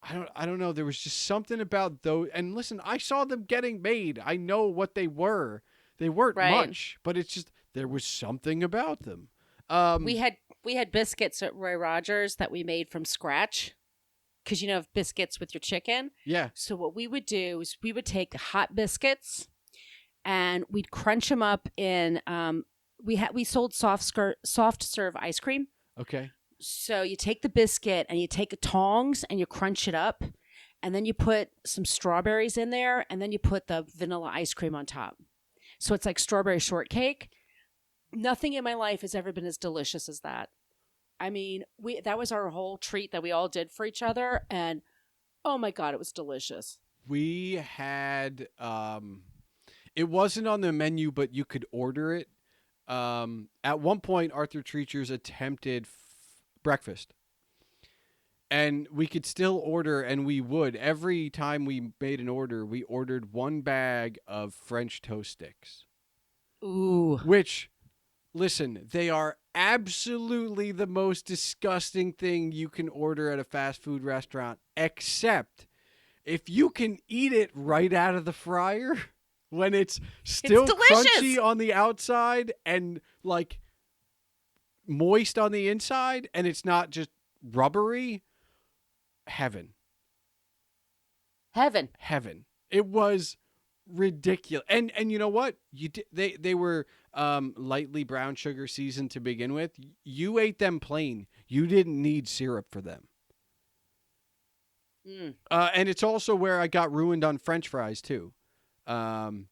Speaker 1: I don't know. There was just something about those. And listen, I saw them getting made. I know what they were. They weren't much, but it's just there was something about them.
Speaker 2: We had biscuits at Roy Rogers that we made from scratch, because biscuits with your chicken.
Speaker 1: Yeah.
Speaker 2: So what we would do is we would take hot biscuits and we'd crunch them up in. We sold soft serve ice cream.
Speaker 1: Okay.
Speaker 2: So you take the biscuit and you take tongs and you crunch it up, and then you put some strawberries in there, and then you put the vanilla ice cream on top. So it's like strawberry shortcake. Nothing in my life has ever been as delicious as that. I mean, that was our whole treat that we all did for each other, and oh my God, it was delicious.
Speaker 1: We had it wasn't on the menu, but you could order it. At one point, Arthur Treacher's attempted breakfast, and we could still order, and we would every time we made an order, we ordered one bag of French toast sticks.
Speaker 2: Ooh.
Speaker 1: Which, listen, they are absolutely the most disgusting thing you can order at a fast food restaurant, except if you can eat it right out of the fryer when it's still crunchy on the outside and like moist on the inside, and it's not just rubbery. Heaven. It was ridiculous. And you know what? They were lightly brown sugar seasoned to begin with. You ate them plain. You didn't need syrup for them. And it's also where I got ruined on French fries too.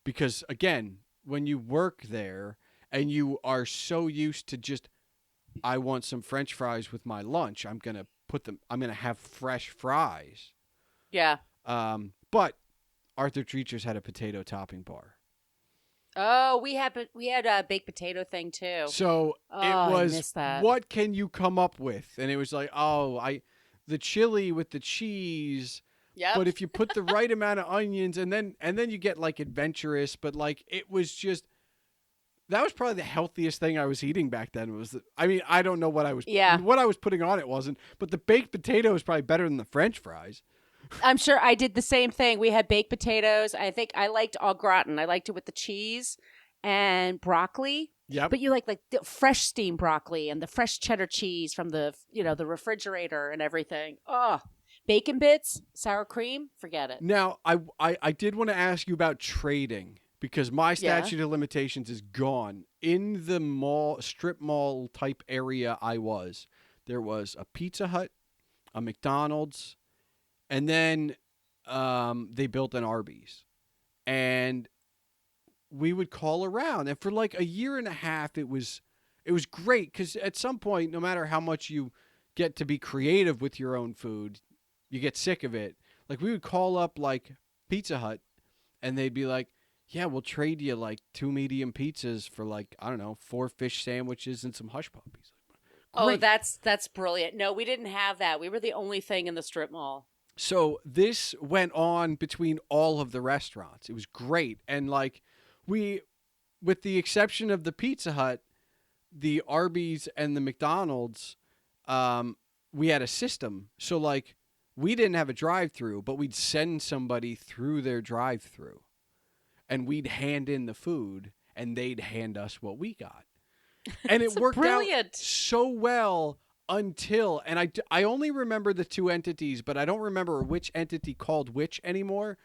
Speaker 1: Because again, when you work there and you are so used to just, I want some French fries with my lunch, I'm going to have fresh fries.
Speaker 2: Yeah.
Speaker 1: But Arthur Treacher's had a potato topping bar.
Speaker 2: Oh, we had a baked potato thing too.
Speaker 1: So it was,
Speaker 2: I missed that.
Speaker 1: What can you come up with? And it was like, the chili with the cheese.
Speaker 2: Yep.
Speaker 1: But if you put the right amount of onions, and then you get like adventurous, but like it was just, that was probably the healthiest thing I was eating back then. I don't know what I was putting on, it wasn't, but the baked potato is probably better than the French fries.
Speaker 2: I'm sure I did the same thing. We had baked potatoes. I think I liked au gratin. I liked it with the cheese and broccoli.
Speaker 1: Yeah.
Speaker 2: But you like the fresh steamed broccoli and the fresh cheddar cheese from the the refrigerator and everything. Oh, bacon bits, sour cream, forget it.
Speaker 1: Now, I did want to ask you about trading, because my statute of limitations is gone. In the strip mall type area there was a Pizza Hut, a McDonald's, and then they built an Arby's. And we would call around. And for like a year and a half, it was great, because at some point, no matter how much you get to be creative with your own food, you get sick of it. Like we would call up like Pizza Hut, and they'd be like, yeah, we'll trade you like 2 medium pizzas for like, I don't know, 4 fish sandwiches and some hush puppies.
Speaker 2: Oh,
Speaker 1: Great.
Speaker 2: that's brilliant. No, we didn't have that. We were the only thing in the strip mall.
Speaker 1: So this went on between all of the restaurants. It was great. And like we, with the exception of the Pizza Hut, the Arby's and the McDonald's, we had a system. So like we didn't have a drive-through, but we'd send somebody through their drive-through, and we'd hand in the food, and they'd hand us what we got, and it worked
Speaker 2: brilliant.
Speaker 1: out so well until, and I only remember the 2 entities, but I don't remember which entity called which anymore.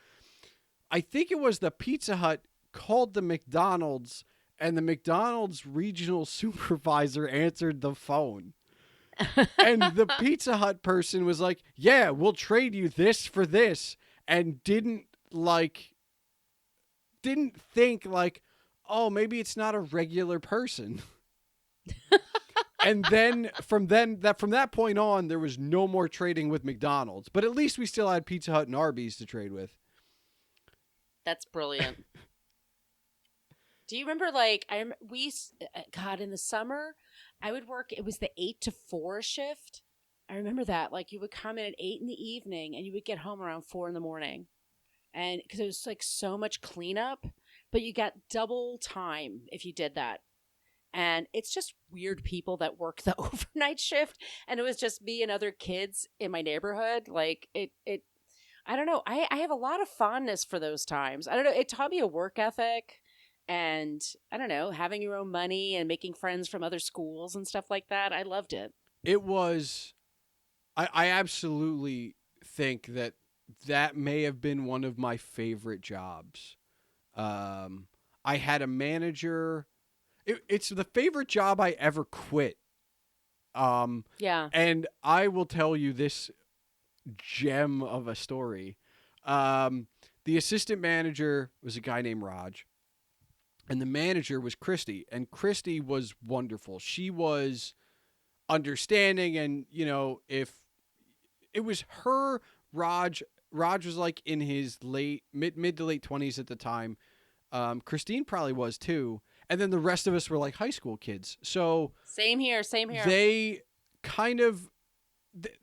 Speaker 1: I think it was the Pizza Hut called the McDonald's, and the McDonald's regional supervisor answered the phone. And the Pizza Hut person was like, yeah, we'll trade you this for this. And didn't think like, oh, maybe it's not a regular person. And then from that point on, there was no more trading with McDonald's. But at least we still had Pizza Hut and Arby's to trade with.
Speaker 2: That's brilliant. Do you remember, like, God, in the summer, I would work, it was the 8 to 4 shift. I remember that. Like, you would come in at 8 in the evening and you would get home around 4 in the morning. And because it was like so much cleanup, but you got double time if you did that. And it's just weird people that work the overnight shift. And it was just me and other kids in my neighborhood. Like, I don't know. I have a lot of fondness for those times. I don't know. It taught me a work ethic. And I don't know, having your own money and making friends from other schools and stuff like that. I loved it.
Speaker 1: It was, I absolutely think that may have been one of my favorite jobs. I had a manager. It's the favorite job I ever quit.
Speaker 2: Yeah.
Speaker 1: And I will tell you this gem of a story. The assistant manager was a guy named Raj. And the manager was Christy, and Christy was wonderful. She was understanding, and, you know, if it was her, Raj was like in his mid to late 20s at the time. Christine probably was too. And then the rest of us were like high school kids. So
Speaker 2: same here.
Speaker 1: They kind of,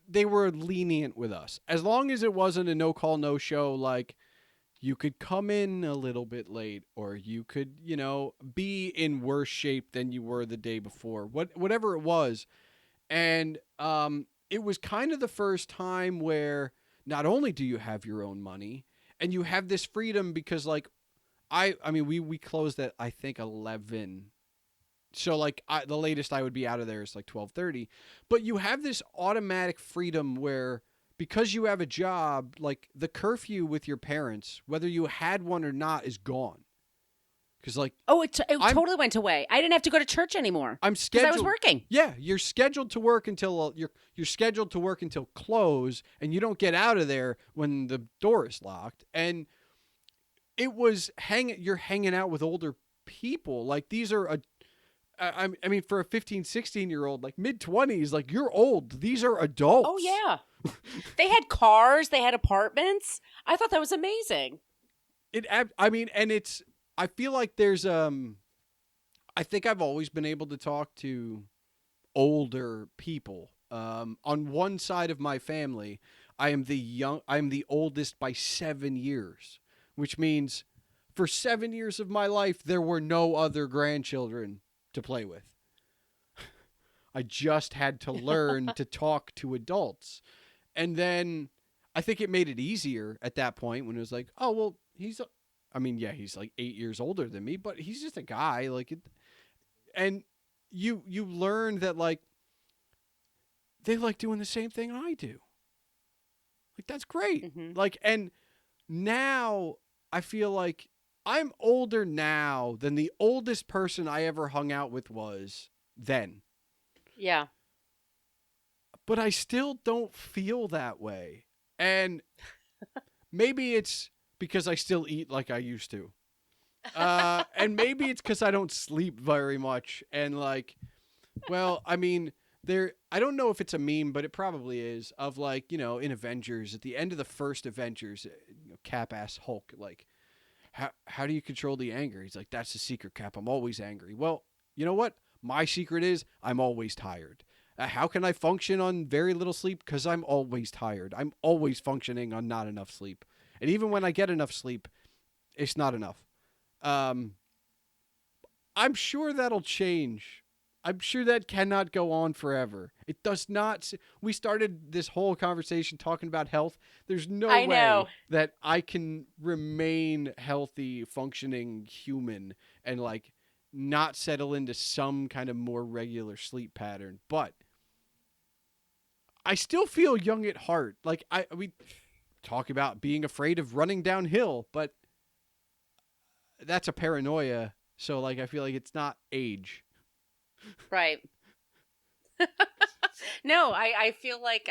Speaker 1: they were lenient with us. As long as it wasn't a no call, no show, like, you could come in a little bit late, or you could, you know, be in worse shape than you were the day before, whatever it was. And it was kind of the first time where not only do you have your own money and you have this freedom, because like, I mean, we closed at, I think, 11. So like the latest I would be out of there is like 12:30, but you have this automatic freedom where, because you have a job, like the curfew with your parents, whether you had one or not, is gone. Because like,
Speaker 2: it totally went away. I didn't have to go to church anymore.
Speaker 1: I'm scheduled.
Speaker 2: Because I was working.
Speaker 1: Yeah, you're scheduled to work until you're scheduled to work until close, and you don't get out of there when the door is locked. And it was you're hanging out with older people. Like, these are I mean, for a 15, 16-year-old, like mid-20s, like, you're old. These are adults.
Speaker 2: Oh, yeah. They had cars. They had apartments. I thought that was amazing.
Speaker 1: I feel like there's, I think I've always been able to talk to older people. On one side of my family, I'm the oldest by 7 years, which means for 7 years of my life, there were no other grandchildren to play with. I just had to learn to talk to adults. And then I think it made it easier at that point when it was like, oh, well, he's like 8 years older than me, but he's just a guy. Like, and you learn that, like, they like doing the same thing I do. Like, that's great.
Speaker 2: Mm-hmm.
Speaker 1: Like, and now I feel like I'm older now than the oldest person I ever hung out with was then.
Speaker 2: Yeah.
Speaker 1: But I still don't feel that way. And maybe it's because I still eat like I used to. And maybe it's because I don't sleep very much. And like, well, I mean, I don't know if it's a meme, but it probably is, of like, you know, in Avengers, at the end of the first Avengers, Cap-ass Hulk, like, how do you control the anger? He's like, that's the secret, Cap. I'm always angry. Well, you know what? My secret is I'm always tired. How can I function on very little sleep? Because I'm always tired. I'm always functioning on not enough sleep. And even when I get enough sleep, it's not enough. I'm sure that'll change. I'm sure that cannot go on forever. It does not. We started this whole conversation talking about health. There's no way that I can remain healthy, functioning human and like not settle into some kind of more regular sleep pattern. But I still feel young at heart. Like we talk about being afraid of running downhill, but that's a paranoia. So like I feel like it's not age.
Speaker 2: Right. No, I feel like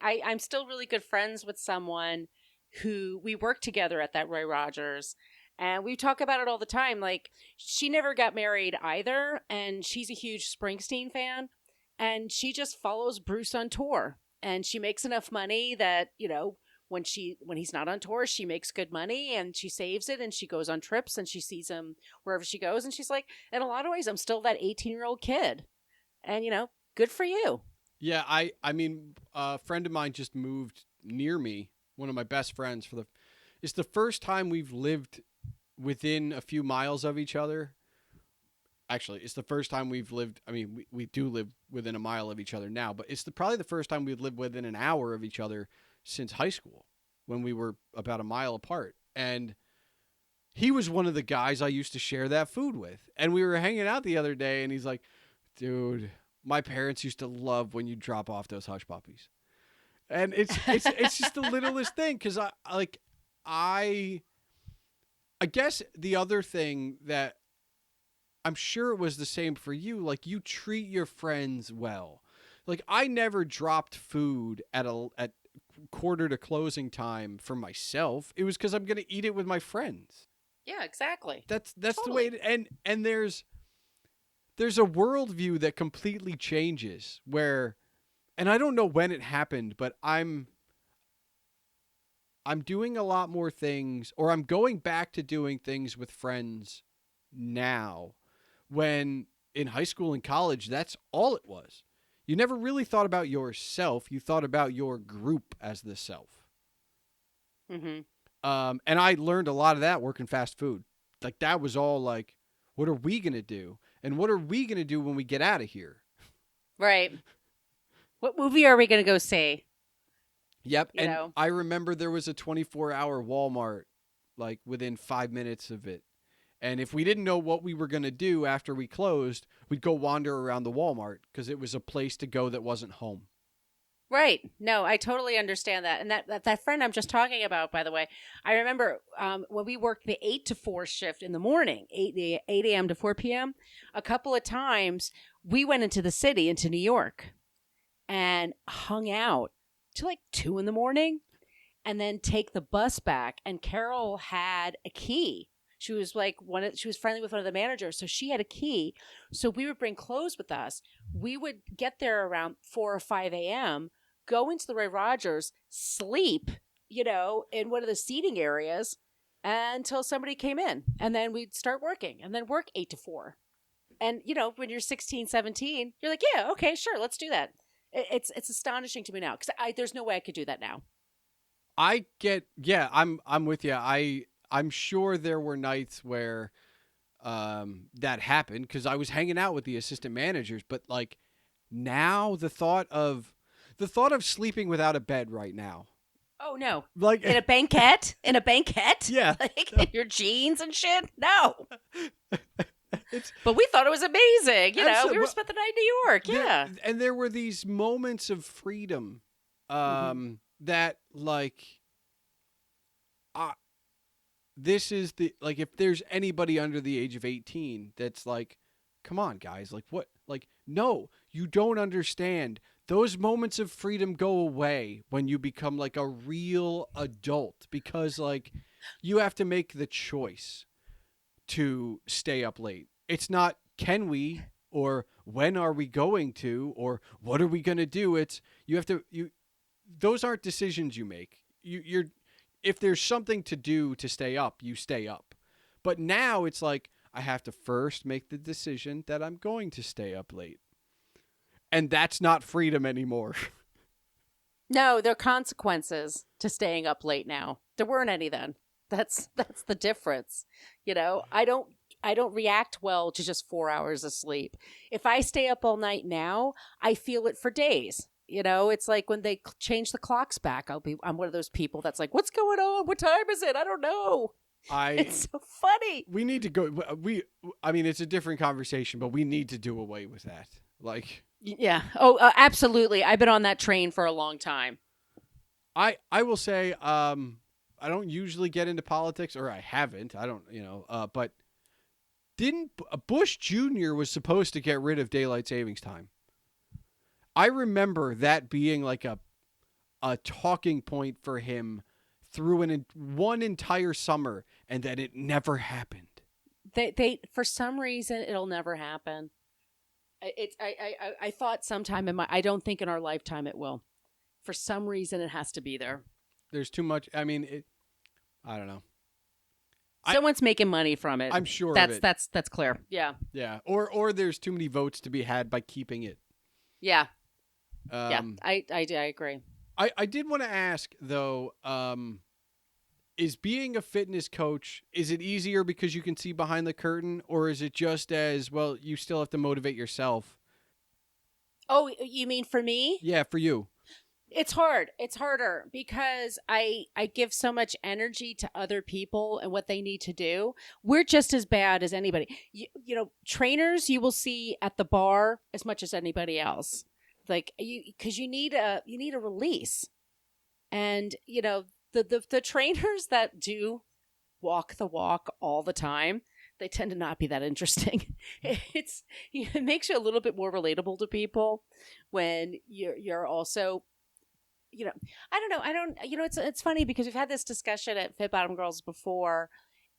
Speaker 2: I'm still really good friends with someone who we work together at that Roy Rogers, and we talk about it all the time. Like, she never got married either, and she's a huge Springsteen fan, and she just follows Bruce on tour, and she makes enough money that, you know, when he's not on tour, she makes good money and she saves it and she goes on trips and she sees him wherever she goes. And she's like, in a lot of ways, I'm still that 18-year-old kid. And, you know, good for you.
Speaker 1: Yeah, I mean, a friend of mine just moved near me. One of my best friends it's the first time we've lived within a few miles of each other. Actually, it's the first time we've lived. I mean, we do live within a mile of each other now, but it's probably the first time we've lived within an hour of each other since high school when we were about a mile apart. And he was one of the guys I used to share that food with. And we were hanging out the other day and he's like, dude, my parents used to love when you drop off those hush puppies. And it's just the littlest thing. Cause I guess the other thing that I'm sure it was the same for you, like you treat your friends well. Like I never dropped food at quarter to closing time for myself. It was because I'm gonna eat it with my friends.
Speaker 2: Yeah, exactly.
Speaker 1: That's totally the way and there's a worldview that completely changes where, and I don't know when it happened, but I'm doing a lot more things, or I'm going back to doing things with friends now, when in high school and college that's all it was. You never really thought about yourself. You thought about your group as the self.
Speaker 2: Mm-hmm.
Speaker 1: And I learned a lot of that working fast food. Like that was all like, what are we going to do? And what are we going to do when we get out of here?
Speaker 2: Right. What movie are we going to go see?
Speaker 1: Yep. And I remember there was a 24-hour Walmart like within 5 minutes of it. And if we didn't know what we were going to do after we closed, we'd go wander around the Walmart because it was a place to go that wasn't home. Right.
Speaker 2: No, I totally understand that. And that friend I'm just talking about, by the way, I remember when we worked the 8 to 4 shift in the morning, 8 a.m. to 4 p.m., a couple of times we went into the city, into New York, and hung out till like 2 in the morning and then take the bus back. And Carol had a key. She was she was friendly with one of the managers, so she had a key. So we would bring clothes with us. We would get there around 4 or 5 a.m., go into the Roy Rogers, sleep, in one of the seating areas until somebody came in. And then we'd start working and then work 8 to 4. And, when you're 16, 17, you're like, yeah, okay, sure, let's do that. It's astonishing to me now because there's no way I could do that now.
Speaker 1: I'm with you. I'm sure there were nights where that happened because I was hanging out with the assistant managers. But like now, the thought of sleeping without a bed right now.
Speaker 2: Oh no!
Speaker 1: Like
Speaker 2: in a banquette?
Speaker 1: Yeah,
Speaker 2: like in your jeans and shit. No. But we thought it was amazing. We were spent the night in New York. Yeah,
Speaker 1: and there were these moments of freedom that like. This is if there's anybody under the age of 18 that's like, come on, guys, like what? Like, no, you don't understand. Those moments of freedom go away when you become like a real adult because like you have to make the choice to stay up late. It's not, can we, or when are we going to, or what are we going to do? It's, those aren't decisions you make. If there's something to do to stay up, you stay up. But now it's like I have to first make the decision that I'm going to stay up late. And that's not freedom anymore.
Speaker 2: No, there are consequences to staying up late now. There weren't any then. That's the difference. I don't react well to just 4 hours of sleep. If I stay up all night now, I feel it for days. It's like when they change the clocks back, I'm one of those people that's like, what's going on? What time is it? I don't know. It's so funny.
Speaker 1: We need to go. I mean, it's a different conversation, but we need to do away with that. Like,
Speaker 2: yeah. Oh, absolutely. I've been on that train for a long time.
Speaker 1: I will say, I don't usually get into politics, or I haven't. I don't, but didn't Bush Jr. was supposed to get rid of daylight savings time. I remember that being like a talking point for him through one entire summer, and that it never happened.
Speaker 2: They for some reason it'll never happen. I thought sometime I don't think in our lifetime it will. For some reason it has to be there.
Speaker 1: There's too much. I mean, I don't know.
Speaker 2: Someone's making money from it.
Speaker 1: I'm sure
Speaker 2: that's clear. Yeah.
Speaker 1: Yeah. Or there's too many votes to be had by keeping it.
Speaker 2: Yeah. I agree.
Speaker 1: I did want to ask though, is being a fitness coach, is it easier because you can see behind the curtain, or is it just as well, you still have to motivate yourself?
Speaker 2: Oh, you mean for me?
Speaker 1: Yeah, for you.
Speaker 2: It's hard. It's harder because I give so much energy to other people and what they need to do. We're just as bad as anybody. Trainers you will see at the bar as much as anybody else. Like because you need a release. And the trainers that do walk the walk all the time, they tend to not be that interesting. It makes you a little bit more relatable to people when you're also I don't know. It's funny because we've had this discussion at Fit Bottom Girls before,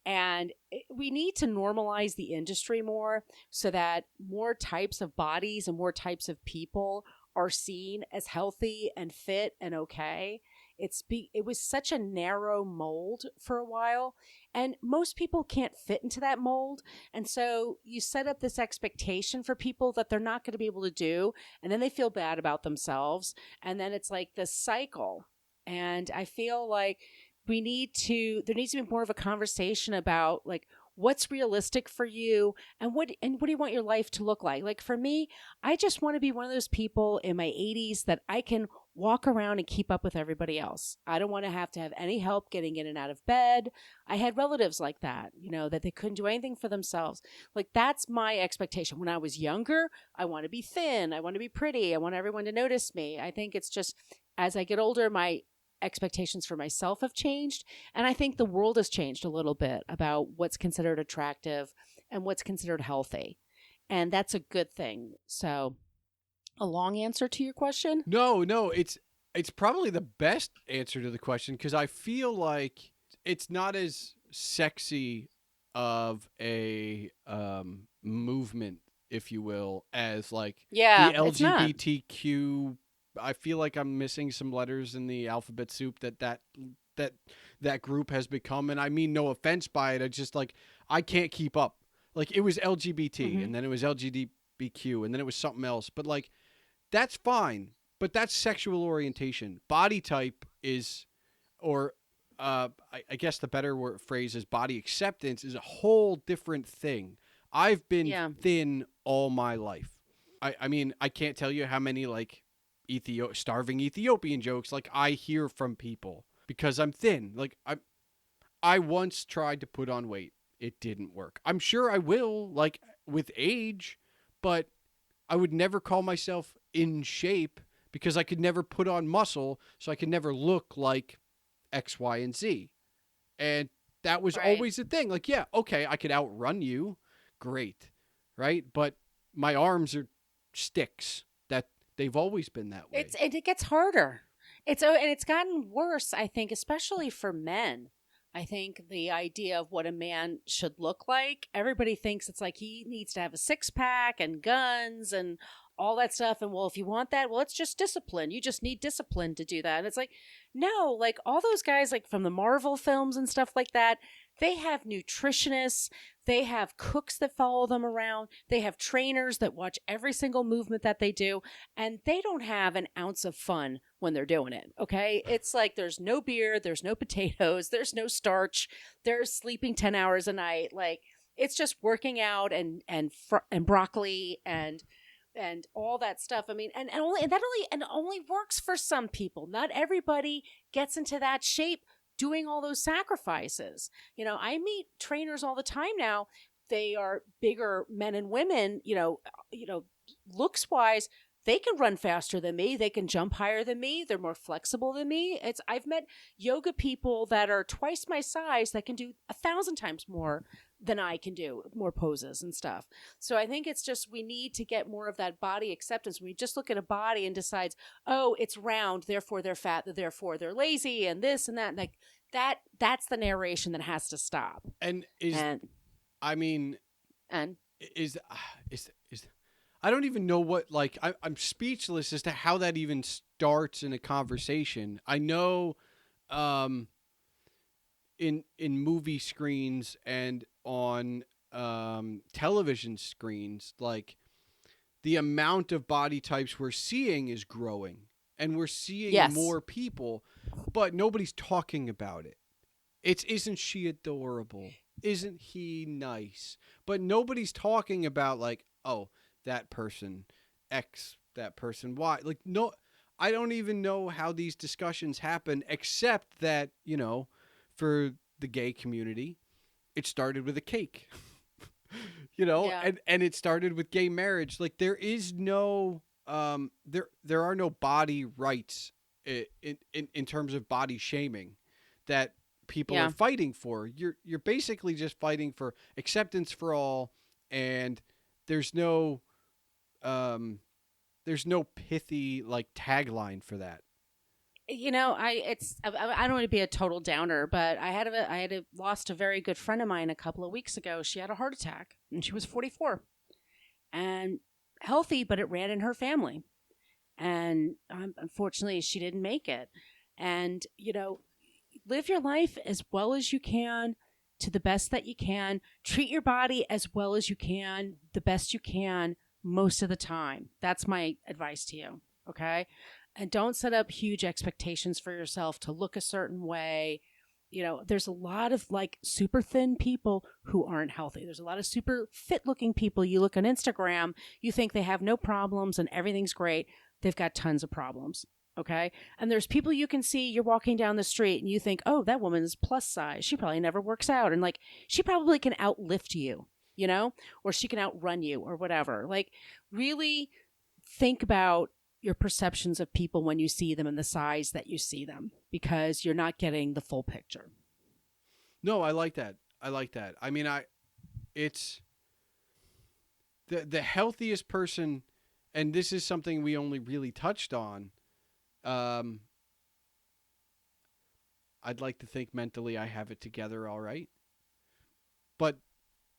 Speaker 2: and we need to normalize the industry more so that more types of bodies and more types of people are seen as healthy and fit and okay. It was such a narrow mold for a while, and most people can't fit into that mold. And so you set up this expectation for people that they're not going to be able to do, and then they feel bad about themselves. And then it's like this cycle. And I feel like there needs to be more of a conversation about like, what's realistic for you and what do you want your life to look like? Like for me, I just want to be one of those people in my 80s that I can walk around and keep up with everybody else. I don't want to have any help getting in and out of bed. I had relatives like that, that they couldn't do anything for themselves. Like that's my expectation. When I was younger, I want to be thin. I want to be pretty. I want everyone to notice me. I think it's just as I get older, my expectations for myself have changed. And I think the world has changed a little bit about what's considered attractive and what's considered healthy. And that's a good thing. So a long answer to your question?
Speaker 1: No, it's probably the best answer to the question because I feel like it's not as sexy of a movement, if you will, as like the LGBTQ. I feel like I'm missing some letters in the alphabet soup that group has become. And I mean, no offense by it. I just like, I can't keep up. Like it was LGBT and then it was LGBTQ and then it was something else. But like, that's fine. But that's sexual orientation. Body type is, or I guess the better phrase is body acceptance is a whole different thing. I've been thin all my life. I mean, I can't tell you how many like starving Ethiopian jokes like I hear from people because I'm thin. Like I once tried to put on weight. It didn't work. I'm sure I will like with age, but I would never call myself in shape because I could never put on muscle, so I could never look like X, Y, and Z. And that was always the thing. Like, yeah, okay, I could outrun you. Great. Right? But my arms are sticks. They've always been that way.
Speaker 2: It gets harder. It's gotten worse, I think, especially for men. I think the idea of what a man should look like, everybody thinks it's like he needs to have a six-pack and guns and all that stuff. And well, if you want that, well, it's just discipline. You just need discipline to do that. And it's like, no, like all those guys like from the Marvel films and stuff like that, They have nutritionists. They have cooks that follow them around. They have trainers that watch every single movement that they do. And they don't have an ounce of fun when they're doing it. Okay. It's like there's no beer, there's no potatoes, there's no starch, they're sleeping 10 hours a night. Like it's just working out and broccoli and all that stuff. I mean, and only works for some people. Not everybody gets into that shape doing all those sacrifices. You know, I meet trainers all the time now. They are bigger men and women, looks wise, they can run faster than me. They can jump higher than me. They're more flexible than me. I've met yoga people that are twice my size that can do 1,000 times more than I can do, more poses and stuff. So I think it's just we need to get more of that body acceptance. We just look at a body and decides, oh, it's round, therefore they're fat, therefore they're lazy, and this and that. Like that's the narration that has to stop.
Speaker 1: I don't even know what, like, I'm speechless as to how that even starts in a conversation. I know in movie screens and on television screens, like, the amount of body types we're seeing is growing. And we're seeing more people, but nobody's talking about it. Isn't she adorable? Isn't he nice? But nobody's talking about, like, oh, that person X, that person Y. Like, no, I don't even know how these discussions happen, except that, for the gay community, it started with a cake, and it started with gay marriage. Like, there is no, there are no body rights in terms of body shaming that people are fighting for. You're basically just fighting for acceptance for all, and there's no pithy, like, tagline for that.
Speaker 2: I don't want to be a total downer, but I had lost a very good friend of mine a couple of weeks ago. She had a heart attack and she was 44 and healthy, but it ran in her family. And unfortunately she didn't make it. And, live your life as well as you can, to the best that you can. Treat your body as well as you can, the best you can, most of the time. That's my advice to you. Okay. And don't set up huge expectations for yourself to look a certain way. There's a lot of, like, super thin people who aren't healthy. There's a lot of super fit looking people. You look on Instagram, you think they have no problems and everything's great. They've got tons of problems. Okay. And there's people you can see, you're walking down the street and you think, oh, that woman is plus size. She probably never works out. And, like, she probably can outlift you, or she can outrun you or whatever. Like, really think about your perceptions of people when you see them and the size that you see them, because you're not getting the full picture.
Speaker 1: No, I like that. I mean, it's the healthiest person, and this is something we only really touched on. I'd like to think mentally I have it together all right. But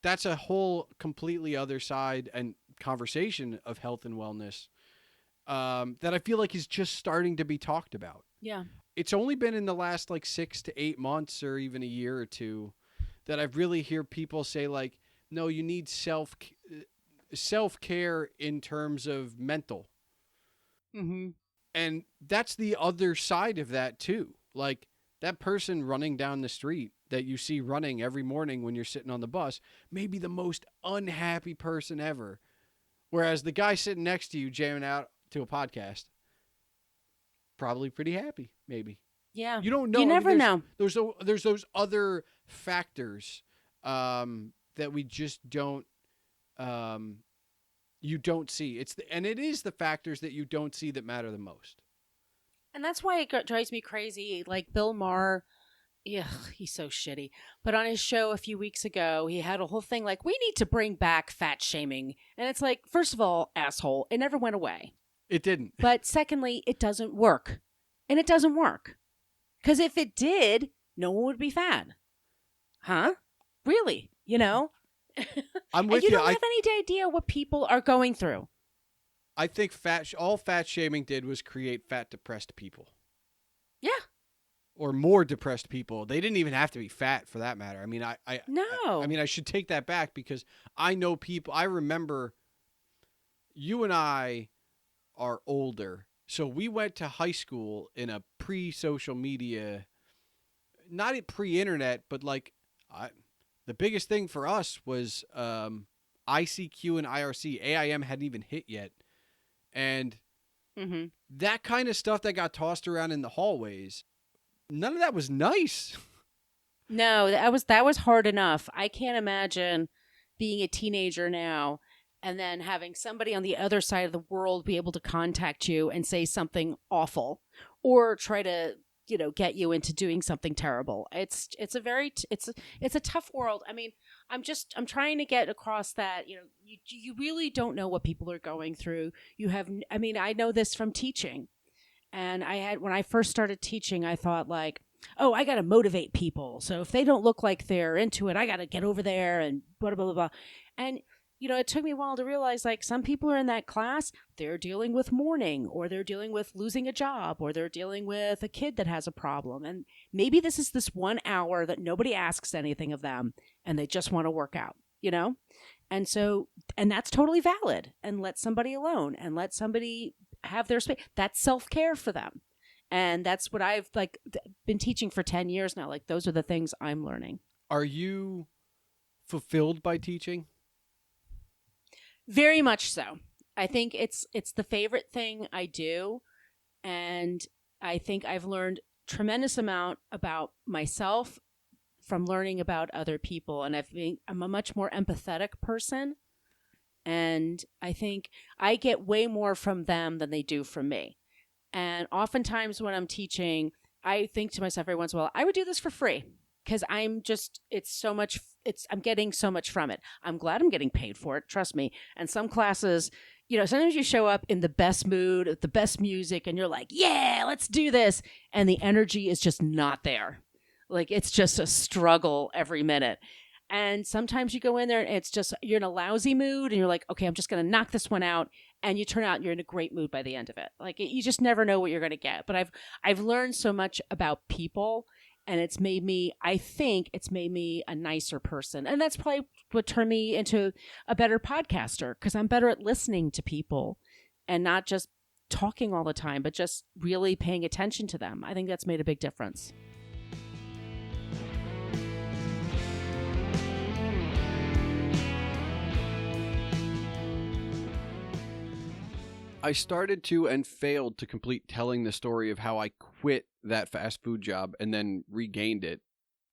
Speaker 1: that's a whole completely other side and conversation of health and wellness that I feel like is just starting to be talked about.
Speaker 2: Yeah.
Speaker 1: It's only been in the last, like, 6 to 8 months or even a year or two that I've really hear people say, like, no, you need self-care in terms of mental.
Speaker 2: Mm-hmm.
Speaker 1: And that's the other side of that too. Like, that person running down the street that you see running every morning when you're sitting on the bus may be the most unhappy person ever. Whereas the guy sitting next to you jamming out to a podcast, probably pretty happy, maybe.
Speaker 2: Yeah.
Speaker 1: You don't know.
Speaker 2: You never know.
Speaker 1: There's those other factors that we just don't you don't see. It is the factors that you don't see that matter the most.
Speaker 2: And that's why it drives me crazy. Like Bill Maher, yeah, he's so shitty. But on his show a few weeks ago, he had a whole thing like, we need to bring back fat shaming. And it's like, first of all, asshole, it never went away.
Speaker 1: It didn't.
Speaker 2: But secondly, it doesn't work. And it doesn't work. Because if it did, no one would be fat. Huh? Really?
Speaker 1: I'm with you.
Speaker 2: You don't have any idea what people are going through.
Speaker 1: I think all fat shaming did was create fat, depressed people.
Speaker 2: Yeah.
Speaker 1: or more depressed people. They didn't even have to be fat for that matter. I mean,
Speaker 2: No.
Speaker 1: I mean, I should take that back because I know people. I remember you and I are older. So we went to high school in a pre-social media, not pre-internet, but like the biggest thing for us was ICQ and IRC. AIM hadn't even hit yet. And that kind of stuff that got tossed around in the hallways, none of that was nice.
Speaker 2: No, that was hard enough. I can't imagine being a teenager now and then having somebody on the other side of the world be able to contact you and say something awful or try to, get you into doing something terrible. It's a tough world. I mean, I'm trying to get across that, you really don't know what people are going through. I know this from teaching. And when I first started teaching, I thought like, oh, I got to motivate people. So if they don't look like they're into it, I got to get over there and blah, blah, blah, blah. And, it took me a while to realize like some people are in that class, they're dealing with mourning or they're dealing with losing a job or they're dealing with a kid that has a problem. And maybe this is this 1 hour that nobody asks anything of them and they just want to work out, And so, and that's totally valid, and let somebody alone and let somebody have their space. That's self-care for them. And that's what I've been teaching for 10 years now. Like those are the things I'm learning.
Speaker 1: Are you fulfilled by teaching?
Speaker 2: Very much so. I think it's the favorite thing I do. And I think I've learned tremendous amount about myself from learning about other people. And I'm a much more empathetic person. And I think I get way more from them than they do from me. And oftentimes when I'm teaching, I think to myself every once in a while, I would do this for free because I'm getting so much from it. I'm glad I'm getting paid for it. Trust me. And some classes, sometimes you show up in the best mood, with the best music, and you're like, yeah, let's do this. And the energy is just not there. Like it's just a struggle every minute. And sometimes you go in there and it's just, you're in a lousy mood and you're like, okay, I'm just going to knock this one out. And you turn out you're in a great mood by the end of it. Like you just never know what you're going to get. But I've learned so much about people, and I think it's made me a nicer person. And that's probably what turned me into a better podcaster, because I'm better at listening to people and not just talking all the time, but just really paying attention to them. I think that's made a big difference.
Speaker 1: I started to and failed to complete telling the story of how I quit that fast food job and then regained it.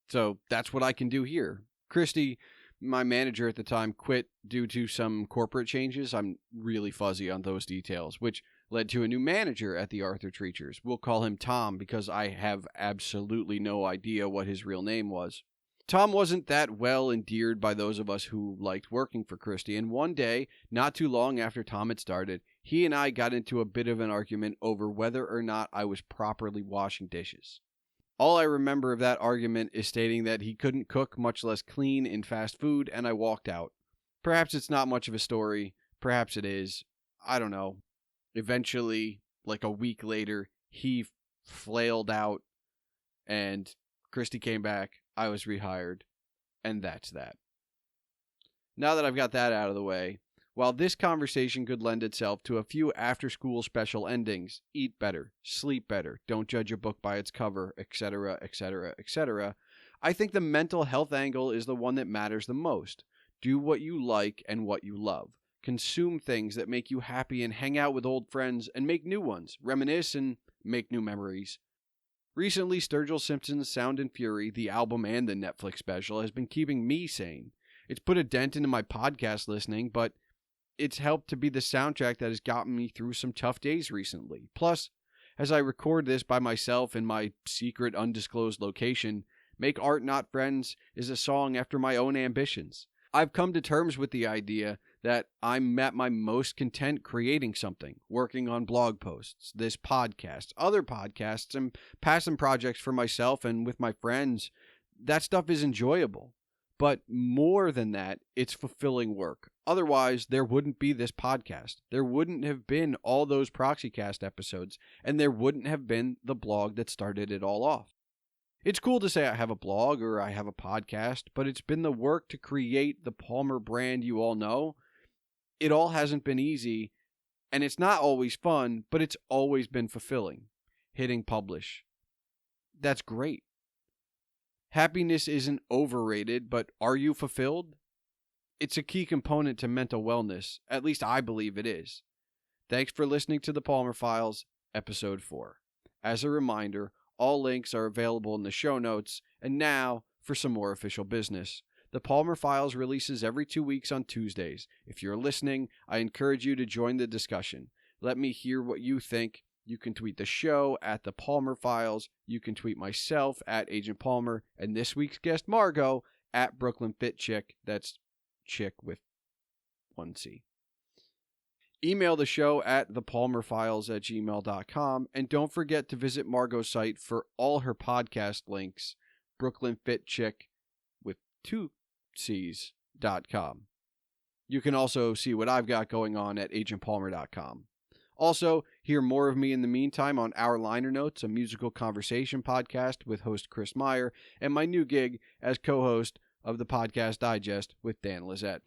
Speaker 1: So that's what I can do here. Christy, my manager at the time, quit due to some corporate changes. I'm really fuzzy on those details, which led to a new manager at the Arthur Treachers. We'll call him Tom because I have absolutely no idea what his real name was. Tom wasn't that well endeared by those of us who liked working for Christy, and one day, not too long after Tom had started, he and I got into a bit of an argument over whether or not I was properly washing dishes. All I remember of that argument is stating that he couldn't cook, much less clean, in fast food, and I walked out. Perhaps it's not much of a story, perhaps it is, I don't know. Eventually, like a week later, he flailed out, and Christy came back. I was rehired, and that's that. Now that I've got that out of the way, while this conversation could lend itself to a few after-school special endings, eat better, sleep better, don't judge a book by its cover, etc., etc., etc., I think the mental health angle is the one that matters the most. Do what you like and what you love. Consume things that make you happy and hang out with old friends and make new ones. Reminisce and make new memories. Recently, Sturgill Simpson's Sound and Fury, the album and the Netflix special, has been keeping me sane. It's put a dent into my podcast listening, but it's helped to be the soundtrack that has gotten me through some tough days recently. Plus, as I record this by myself in my secret undisclosed location, Make Art Not Friends is a song after my own ambitions. I've come to terms with the idea that I'm at my most content creating something, working on blog posts, this podcast, other podcasts, and passing projects for myself and with my friends. That stuff is enjoyable. But more than that, it's fulfilling work. Otherwise, there wouldn't be this podcast. There wouldn't have been all those ProxyCast episodes, and there wouldn't have been the blog that started it all off. It's cool to say I have a blog or I have a podcast, but it's been the work to create the Palmer brand you all know. It all hasn't been easy, and it's not always fun, but it's always been fulfilling. Hitting publish. That's great. Happiness isn't overrated, but are you fulfilled? It's a key component to mental wellness. At least I believe it is. Thanks for listening to the Palmer Files, Episode 4. As a reminder, all links are available in the show notes. And now, for some more official business. The Palmer Files releases every 2 weeks on Tuesdays. If you're listening, I encourage you to join the discussion. Let me hear what you think. You can tweet the show at the Palmer Files. You can tweet myself at Agent Palmer. And this week's guest, Margo, at Brooklyn Fit Chick. That's chick with 1C. Email the show at thepalmerfiles@gmail.com. And don't forget to visit Margo's site for all her podcast links, Brooklyn Fit Chick with 2Cs.com. You can also see what I've got going on at agentpalmer.com. Also, hear more of me in the meantime on Our Liner Notes, a musical conversation podcast with host Chris Meyer, and my new gig as co-host of the Podcast Digest with Dan Lizette.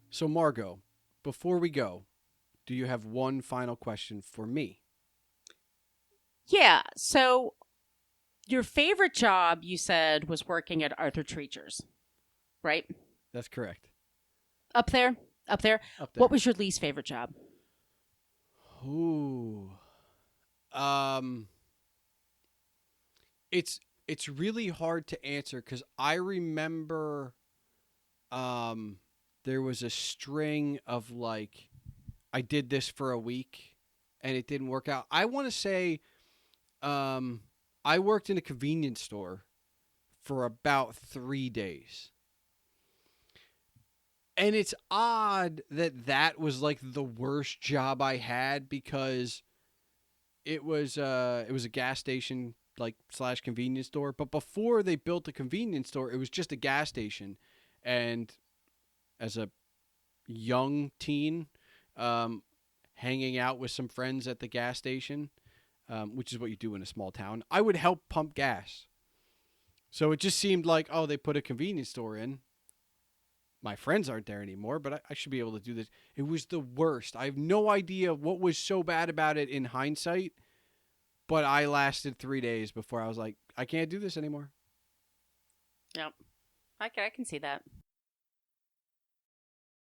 Speaker 1: So, Margo, before we go, do you have one final question for me?
Speaker 2: Yeah. So your favorite job, you said, was working at Arthur Treacher's, right?
Speaker 1: That's correct.
Speaker 2: Up there?
Speaker 1: Up there.
Speaker 2: What was your least favorite job?
Speaker 1: Ooh. It's really hard to answer because I remember there was a string of like I did this for a week and it didn't work out. I want to say I worked in a convenience store for about 3 days. And it's odd that that was like the worst job I had because it was a gas station like / convenience store. But before they built the convenience store, it was just a gas station. And as a young teen, hanging out with some friends at the gas station, which is what you do in a small town, I would help pump gas. So it just seemed like, oh, they put a convenience store in. My friends aren't there anymore, but I should be able to do this. It was the worst. I have no idea what was so bad about it in hindsight, but I lasted 3 days before I was like, I can't do this anymore.
Speaker 2: Yep. I can see that.